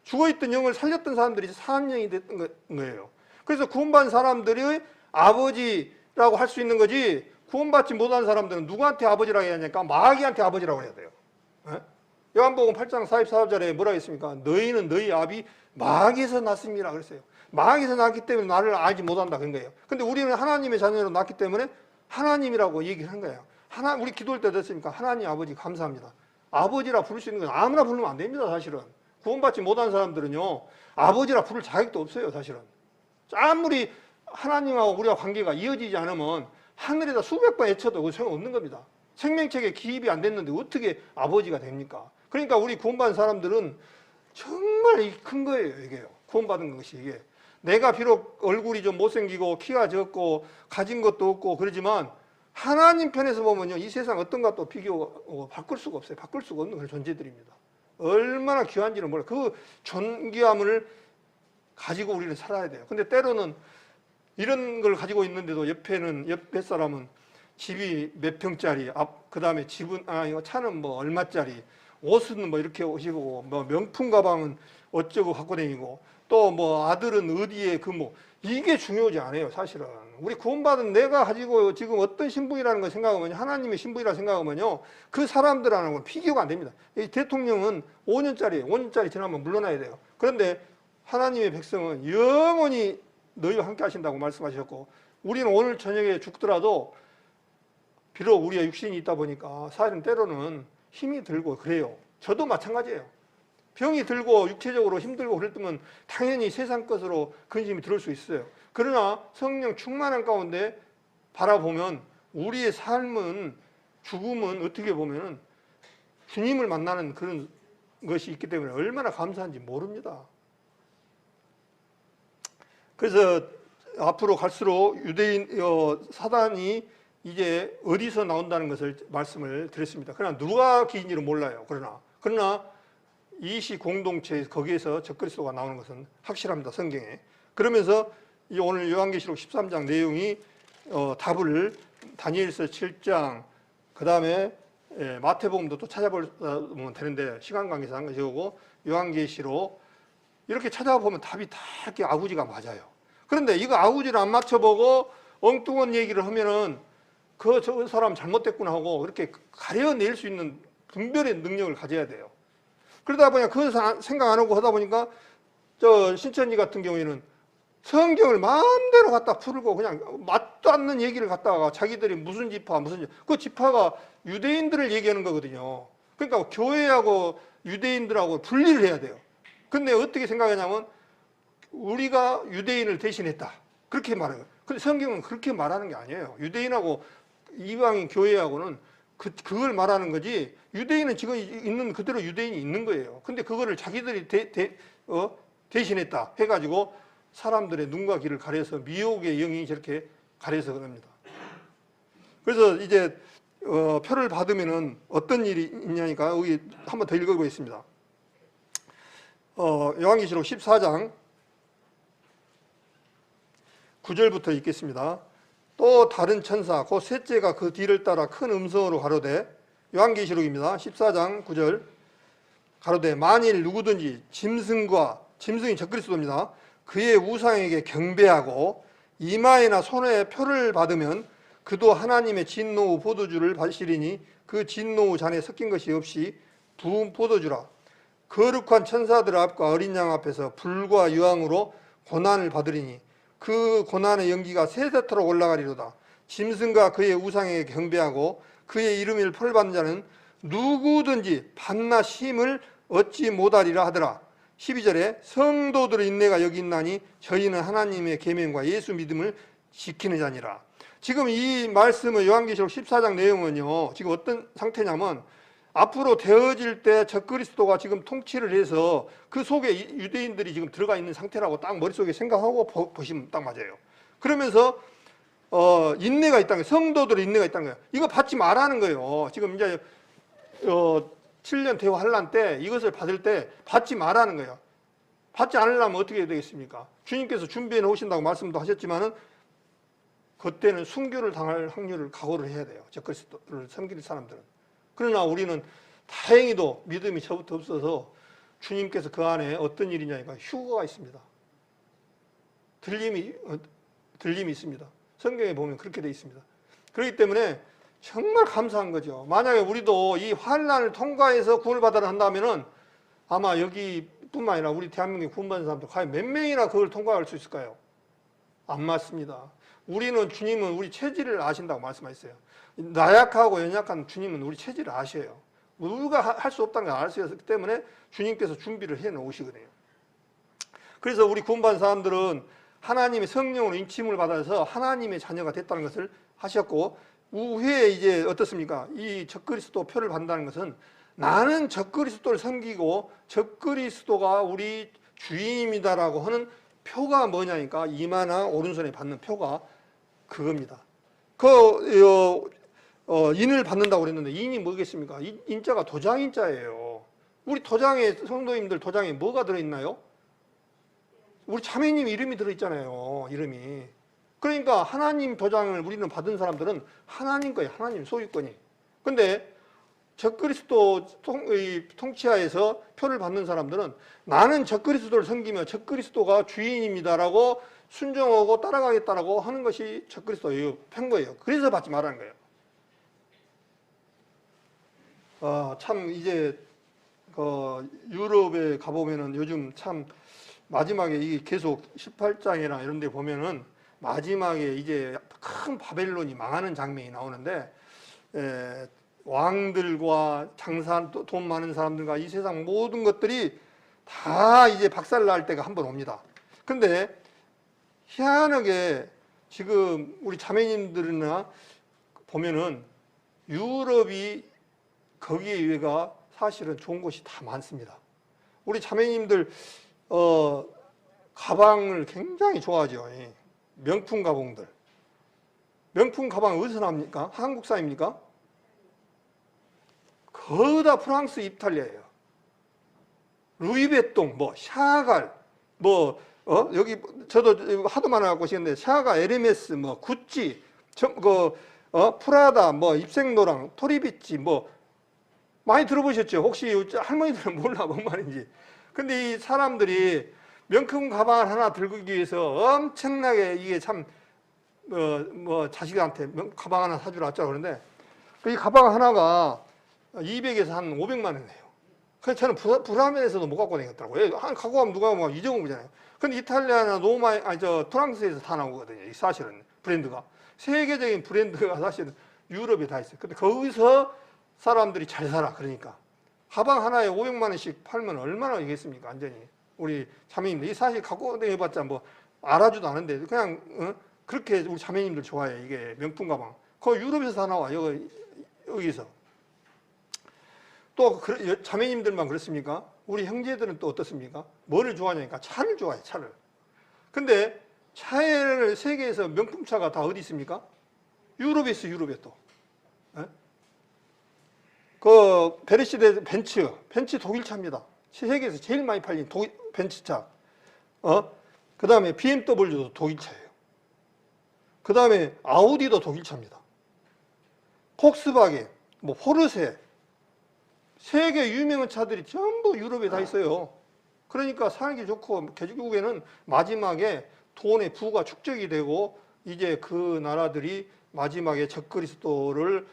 S1: 죽어있던 영을 살렸던 사람들이 산영이 됐던 거예요. 그래서 구원받은 사람들이 아버지라고 할 수 있는 거지 구원받지 못한 사람들은 누구한테 아버지라고 해야 하니까 마귀한테 아버지라고 해야 돼요. 네? 요한복음 8장 44절에 뭐라고 했습니까? 너희는 너희 아비 마귀에서 났습니다 그랬어요. 마귀에서 났기 때문에 나를 알지 못한다 그런 거예요. 근데 우리는 하나님의 자녀로 났기 때문에 하나님이라고 얘기를 한 거예요. 우리 기도할 때 됐으니까 하나님 아버지 감사합니다. 아버지라 부를 수 있는 건 아무나 부르면 안 됩니다. 사실은 구원받지 못한 사람들은요 아버지라 부를 자격도 없어요. 사실은 아무리 하나님하고 우리와 관계가 이어지지 않으면 하늘에다 수백 번 외쳐도 그 소용없는 겁니다. 생명책에 기입이 안 됐는데 어떻게 아버지가 됩니까? 그러니까 우리 구원받은 사람들은 정말 큰 거예요. 이게요. 구원받은 것이 이게 내가 비록 얼굴이 좀 못생기고 키가 적고 가진 것도 없고 그러지만 하나님 편에서 보면요, 이 세상 어떤 것도 비교 바꿀 수가 없어요. 바꿀 수가 없는 그런 존재들입니다. 얼마나 귀한지는 몰라요. 그 존귀함을 가지고 우리는 살아야 돼요. 근데 때로는 이런 걸 가지고 있는데도 옆에 사람은 집이 몇 평짜리, 그 다음에 집은, 이거 차는 뭐 얼마짜리, 옷은 뭐 이렇게 옷이고, 뭐 명품 가방은 어쩌고 갖고 다니고, 또 뭐 아들은 어디에 이게 중요하지 않아요, 사실은. 우리 구원받은 내가 가지고 지금 어떤 신분이라는 걸 생각하면요, 하나님의 신분이라 생각하면요, 그 사람들하고는 비교가 안 됩니다. 이 대통령은 5년짜리 지나면 물러나야 돼요. 그런데 하나님의 백성은 영원히 너희와 함께 하신다고 말씀하셨고, 우리는 오늘 저녁에 죽더라도 비록 우리가 육신이 있다 보니까 사실은 때로는 힘이 들고 그래요. 저도 마찬가지예요. 병이 들고 육체적으로 힘들고 그럴 때면 당연히 세상 것으로 근심이 들을 수 있어요. 그러나 성령 충만한 가운데 바라보면 우리의 삶은, 죽음은 어떻게 보면 주님을 만나는 그런 것이 있기 때문에 얼마나 감사한지 모릅니다. 그래서 앞으로 갈수록 유대인 사단이 이제 어디서 나온다는 것을 말씀을 드렸습니다. 그러나 누가 기인지는 몰라요. 그러나 이시 공동체 거기에서 적그리스도가 나오는 것은 확실합니다. 성경에. 그러면서 오늘 요한계시록 13장 내용이 답을 다니엘서 7장 그 다음에 마태복음도 또 찾아보면 되는데 시간 관계상 한 것이고 요한계시록 이렇게 찾아보면 답이 다 이렇게 아구지가 맞아요. 그런데 이거 아구지를 안 맞춰보고 엉뚱한 얘기를 하면은 저 사람 잘못됐구나 하고 이렇게 가려낼 수 있는 분별의 능력을 가져야 돼요. 그러다 보니까 그것을 생각 안 하고 하다 보니까 저 신천지 같은 경우에는 성경을 마음대로 갖다 풀고 그냥 맞도 않는 얘기를 갖다가 자기들이 무슨 지파 그 지파가 유대인들을 얘기하는 거거든요. 그러니까 교회하고 유대인들하고 분리를 해야 돼요. 근데 어떻게 생각하냐면 우리가 유대인을 대신했다 그렇게 말해요. 근데 성경은 그렇게 말하는 게 아니에요. 유대인하고 이방인 교회하고는 그걸 말하는 거지, 유대인은 지금 있는 그대로 유대인이 있는 거예요. 근데 그거를 자기들이 대신했다 해가지고 사람들의 눈과 귀를 가려서 미혹의 영이 저렇게 가려서 그럽니다. 그래서 이제 표를 받으면은 어떤 일이 있냐니까 여기 한번 더 읽어보겠습니다. 요한계시록 14장 9절부터 읽겠습니다. 또 다른 천사 곧 셋째가 그 뒤를 따라 큰 음성으로 가로되, 요한계시록입니다. 14장 9절 가로되 만일 누구든지 짐승이 적그리스도입니다. 그의 우상에게 경배하고 이마에나 손에 표를 받으면 그도 하나님의 진노 포도주를 마시리니 그 진노 잔에 섞인 것이 없이 부은 포도주라. 거룩한 천사들 앞과 어린 양 앞에서 불과 유황으로 고난을 받으리니 그 고난의 연기가 세세토록 올라가리로다. 짐승과 그의 우상에게 경배하고 그의 이름을 펄받는 자는 누구든지 밤낮 쉼을 얻지 못하리라 하더라. 12절에 성도들의 인내가 여기 있나니 저희는 하나님의 계명과 예수 믿음을 지키는 자니라. 지금 이 말씀의 요한계시록 14장 내용은요, 지금 어떤 상태냐면 앞으로 되어질 때 적그리스도가 지금 통치를 해서 그 속에 유대인들이 지금 들어가 있는 상태라고 딱 머릿속에 생각하고 보시면 딱 맞아요. 그러면서 인내가 있다는 거예요. 성도들의 인내가 있다는 거예요. 이거 받지 말라는 거예요. 지금 이제 7년 대후 환란 때 이것을 받을 때 받지 말라는 거예요. 받지 않으려면 어떻게 해야 되겠습니까? 주님께서 준비해 놓으신다고 말씀도 하셨지만은 그때는 순교를 당할 확률을 각오를 해야 돼요. 적그리스도를 섬길 사람들은. 그러나 우리는 다행히도 믿음이 저부터 없어서 주님께서 그 안에 어떤 일이냐니까 휴거가 있습니다. 들림이 있습니다. 성경에 보면 그렇게 되어 있습니다. 그렇기 때문에 정말 감사한 거죠. 만약에 우리도 이 환난을 통과해서 구원을 받아야 한다면은 아마 여기뿐만 아니라 우리 대한민국에 구원받은 사람들 과연 몇 명이나 그걸 통과할 수 있을까요? 안 맞습니다. 주님은 우리 체질을 아신다고 말씀하셨어요. 나약하고 연약한 주님은 우리 체질을 아셔요. 우리가 할 수 없다는 걸 아셨기 때문에 주님께서 준비를 해 놓으시거든요. 그래서 우리 구원받은 사람들은 하나님의 성령으로 인침을 받아서 하나님의 자녀가 됐다는 것을 하셨고, 후에 이제 어떻습니까? 이 적그리스도 표를 받는다는 것은 나는 적그리스도를 섬기고 적그리스도가 우리 주인입니다라고 하는 표가 뭐냐니까 이마나 오른손에 받는 표가 그겁니다. 인을 받는다고 그랬는데 인이 뭐겠습니까? 인자가 도장인자예요. 우리 도장에 성도님들 도장에 뭐가 들어있나요? 우리 자매님 이름이 들어있잖아요. 이름이. 그러니까 하나님 도장을 우리는 받은 사람들은 하나님 거예요. 하나님 소유권이. 근데 적그리스도 통치하에서 표를 받는 사람들은 나는 적그리스도를 섬기며 적그리스도가 주인입니다라고 순종하고 따라가겠다라고 하는 것이 적그리스도의 편 거예요. 그래서 받지 말라는 거예요. 참 이제 유럽에 가보면은 요즘 참 마지막에 이게 계속 18장이나 이런 데 보면은 마지막에 이제 큰 바벨론이 망하는 장면이 나오는데 왕들과 돈 많은 사람들과 이 세상 모든 것들이 다 이제 박살날 때가 한 번 옵니다. 근데 희한하게 지금 우리 자매님들이나 보면은 유럽이 거기에 의해가 사실은 좋은 곳이 다 많습니다. 우리 자매님들 가방을 굉장히 좋아하죠. 명품 가방들. 명품 가방 어디서 납니까? 한국사입니까? 거의 다 프랑스, 이탈리아예요. 루이베통, 샤갈, 여기 저도 하도 많아갖고 시는데 샤갈, 에르메스, 구찌, 프라다, 입생로랑, 토리비치, 많이 들어보셨죠? 혹시 할머니들은 몰라 뭔 말인지. 근데 이 사람들이 명품 가방 하나 들기 위해서 엄청나게 이게 참 자식한테 가방 하나 사주라 했죠. 그런데 이 가방 하나가 200에서 한 500만 원 해요. 그래서 저는 브라멘에서도 못 갖고 다녔더라고요. 갖고 가면 누가 잊어먹은 거잖아요. 근데 이탈리아나 프랑스에서 다 나오거든요. 사실은 브랜드가. 세계적인 브랜드가 사실은 유럽에 다 있어요. 근데 거기서 사람들이 잘 살아. 그러니까. 가방 하나에 500만 원씩 팔면 얼마나 이겠습니까? 완전히. 우리 자매님들. 이 사실 갖고 다녀봤자 알아주도 않은데 그냥, 그렇게 우리 자매님들 좋아해요. 이게 명품 가방. 그 유럽에서 다 나와. 여기서. 또 자매님들만 그렇습니까? 우리 형제들은 또 어떻습니까? 뭐를 좋아하냐니까 차를 좋아해요. 차를. 근데 차를 세계에서 명품차가 다 어디 있습니까? 유럽에 있어. 유럽에 또. 베르시데 벤츠 독일차입니다. 세계에서 제일 많이 팔린 벤츠차. 그 다음에 BMW도 독일차예요. 그 다음에 아우디도 독일차입니다. 폭스바겐, 포르쉐, 세계 유명한 차들이 전부 유럽에 다 있어요. 그러니까 살기 좋고 결국에는 마지막에 돈의 부가 축적이 되고 이제 그 나라들이 마지막에 적그리스도를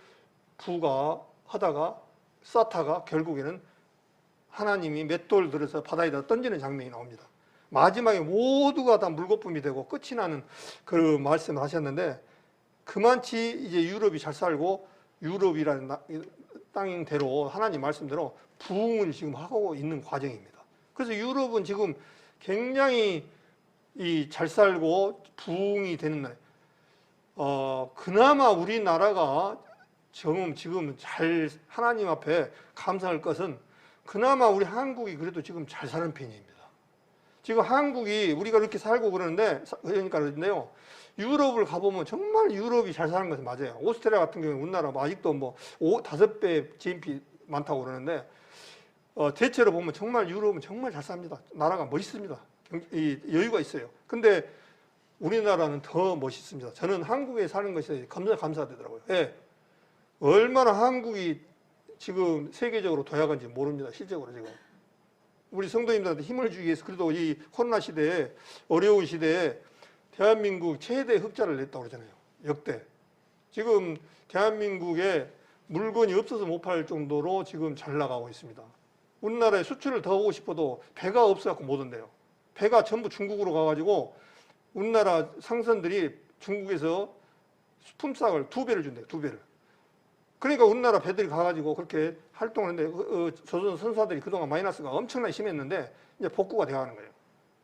S1: 부가하다가 쌓다가 결국에는 하나님이 맷돌 들어서 바다에다 던지는 장면이 나옵니다. 마지막에 모두가 다 물거품이 되고 끝이 나는 그 말씀을 하셨는데 그만치 이제 유럽이 잘 살고 유럽이라는 땅대로 하나님 말씀대로 부흥을 지금 하고 있는 과정입니다. 그래서 유럽은 지금 굉장히 잘 살고 부흥이 되는 날. 그나마 우리나라가 지금 잘 하나님 앞에 감사할 것은 그나마 우리 한국이 그래도 지금 잘 사는 편입니다. 지금 한국이 우리가 이렇게 살고 그러는데요. 유럽을 가보면 정말 유럽이 잘 사는 것은 맞아요. 오스트리아 같은 경우는 우리나라 아직도 5-5배 GNP 많다고 그러는데 대체로 보면 정말 유럽은 정말 잘 삽니다. 나라가 멋있습니다. 여유가 있어요. 근데 우리나라는 더 멋있습니다. 저는 한국에 사는 것이 감사되더라고요. 예. 얼마나 한국이 지금 세계적으로 도약한지 모릅니다. 실적으로 지금. 우리 성도님들한테 힘을 주기 위해서 그래도 이 코로나 시대에 어려운 시대에 대한민국 최대 흑자를 냈다고 그러잖아요. 역대. 지금 대한민국에 물건이 없어서 못 팔 정도로 지금 잘 나가고 있습니다. 우리나라에 수출을 더 하고 싶어도 배가 없어갖고 못 온대요. 배가 전부 중국으로 가가지고 우리나라 상선들이 중국에서 품삯을 2배를 준대요. 2배를. 그러니까 우리나라 배들이 가가지고 그렇게 활동을 했는데 조선 선사들이 그동안 마이너스가 엄청나게 심했는데 이제 복구가 되어가는 거예요.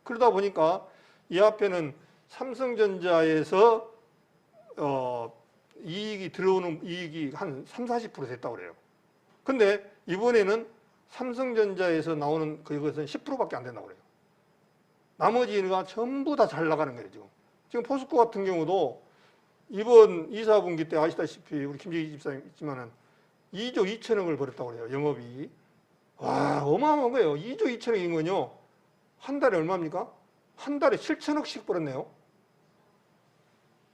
S1: 그러다 보니까 이 앞에는 삼성전자에서 이익이 들어오는 이익이 한 30-40% 됐다고 그래요. 근데 이번에는 삼성전자에서 나오는 그것은 10%밖에 안 된다고 그래요. 나머지가 전부 다 잘 나가는 거예요, 지금. 지금 포스코 같은 경우도 이번 2, 4분기 때 아시다시피 우리 김재기 집사님 있지만은 2조 2천억을 벌었다고 그래요, 영업이. 와, 어마어마한 거예요. 2조 2천억인 건요. 한 달에 얼마입니까? 한 달에 7천억씩 벌었네요.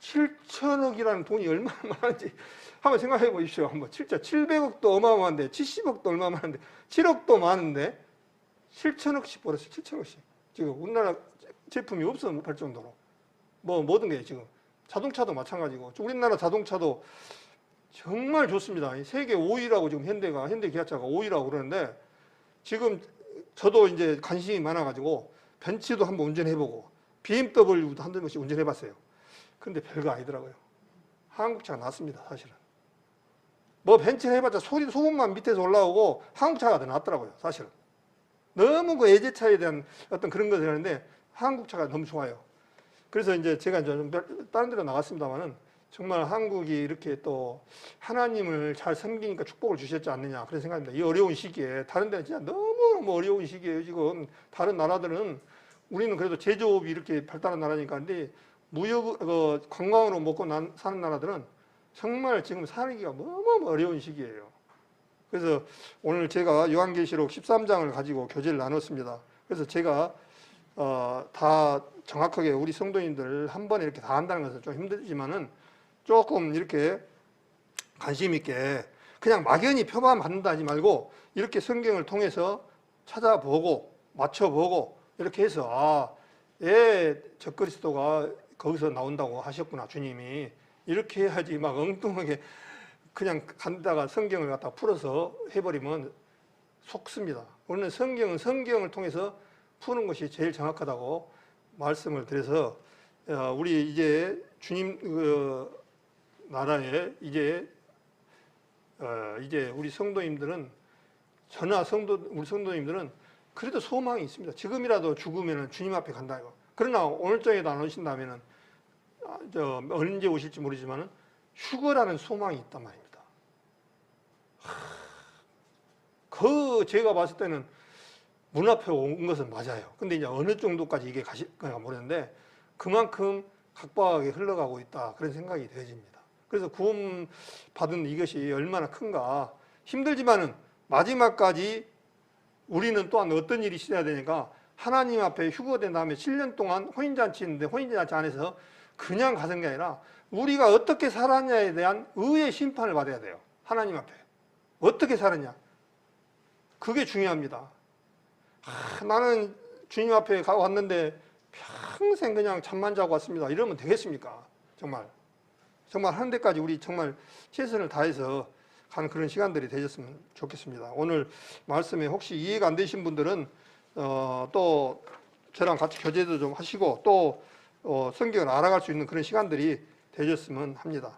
S1: 7천억이라는 돈이 얼마나 많은지 한번 생각해 보십시오. 한번. 진짜 700억도 어마어마한데, 70억도 얼마 많은데, 7억도 많은데, 7천억씩 벌었어요. 7천억씩. 지금 우리나라 제품이 없어 못 팔 정도로. 모든 게 지금. 자동차도 마찬가지고. 우리나라 자동차도 정말 좋습니다. 세계 5위라고 지금 현대기아차가 5위라고 그러는데, 지금 저도 이제 관심이 많아가지고, 벤츠도 한번 운전해보고, BMW도 한두 번씩 운전해봤어요. 근데 별거 아니더라고요. 한국차가 낫습니다, 사실은. 벤츠를 해봤자 소음만 밑에서 올라오고 한국차가 더 낫더라고요, 사실은. 너무 그 외제차에 대한 어떤 그런 것을 하는데 한국차가 너무 좋아요. 그래서 이제 제가 좀 다른 데로 나갔습니다만은 정말 한국이 이렇게 또 하나님을 잘 섬기니까 축복을 주셨지 않느냐 그런 생각입니다. 이 어려운 시기에. 다른 데는 진짜 너무너무 어려운 시기예요, 지금. 다른 나라들은 우리는 그래도 제조업이 이렇게 발달한 나라니까. 근데 무역, 관광으로 먹고 사는 나라들은 정말 지금 살기가 너무 어려운 시기예요. 그래서 오늘 제가 요한계시록 13장을 가지고 교제를 나눴습니다. 그래서 제가 다 정확하게 우리 성도님들 한 번에 이렇게 다 한다는 것은 좀 힘들지만은 조금 이렇게 관심 있게 그냥 막연히 표만 받는다 하지 말고 이렇게 성경을 통해서 찾아보고 맞춰보고 이렇게 해서 적그리스도가 거기서 나온다고 하셨구나, 주님이. 이렇게 해야지 막 엉뚱하게 그냥 간다가 성경을 갖다 풀어서 해버리면 속습니다. 우리는 성경을 통해서 푸는 것이 제일 정확하다고 말씀을 드려서 우리 이제 주님 나라에 이제 우리 성도님들은 우리 성도님들은 그래도 소망이 있습니다. 지금이라도 죽으면 주님 앞에 간다 이거. 그러나 오늘 저녁에도 안 오신다면은 언제 오실지 모르지만은 휴거라는 소망이 있단 말입니다. 제가 봤을 때는 문 앞에 온 것은 맞아요. 근데 이제 어느 정도까지 이게 가실까 모르는데 그만큼 각박하게 흘러가고 있다 그런 생각이 되어집니다. 그래서 구원 받은 이것이 얼마나 큰가. 힘들지만은 마지막까지 우리는 또한 어떤 일이 있어야 되니까 하나님 앞에 휴거된 다음에 7년 동안 혼인잔치 있는데 혼인잔치 안에서 그냥 가는 게 아니라 우리가 어떻게 살았냐에 대한 의의 심판을 받아야 돼요. 하나님 앞에. 어떻게 살았냐. 그게 중요합니다. 나는 주님 앞에 가고 왔는데 평생 그냥 잠만 자고 왔습니다. 이러면 되겠습니까? 정말 하는 데까지 우리 정말 최선을 다해서 가는 그런 시간들이 되셨으면 좋겠습니다. 오늘 말씀에 혹시 이해가 안 되신 분들은 또 저랑 같이 교제도 좀 하시고 또 성경을 알아갈 수 있는 그런 시간들이 되셨으면 합니다.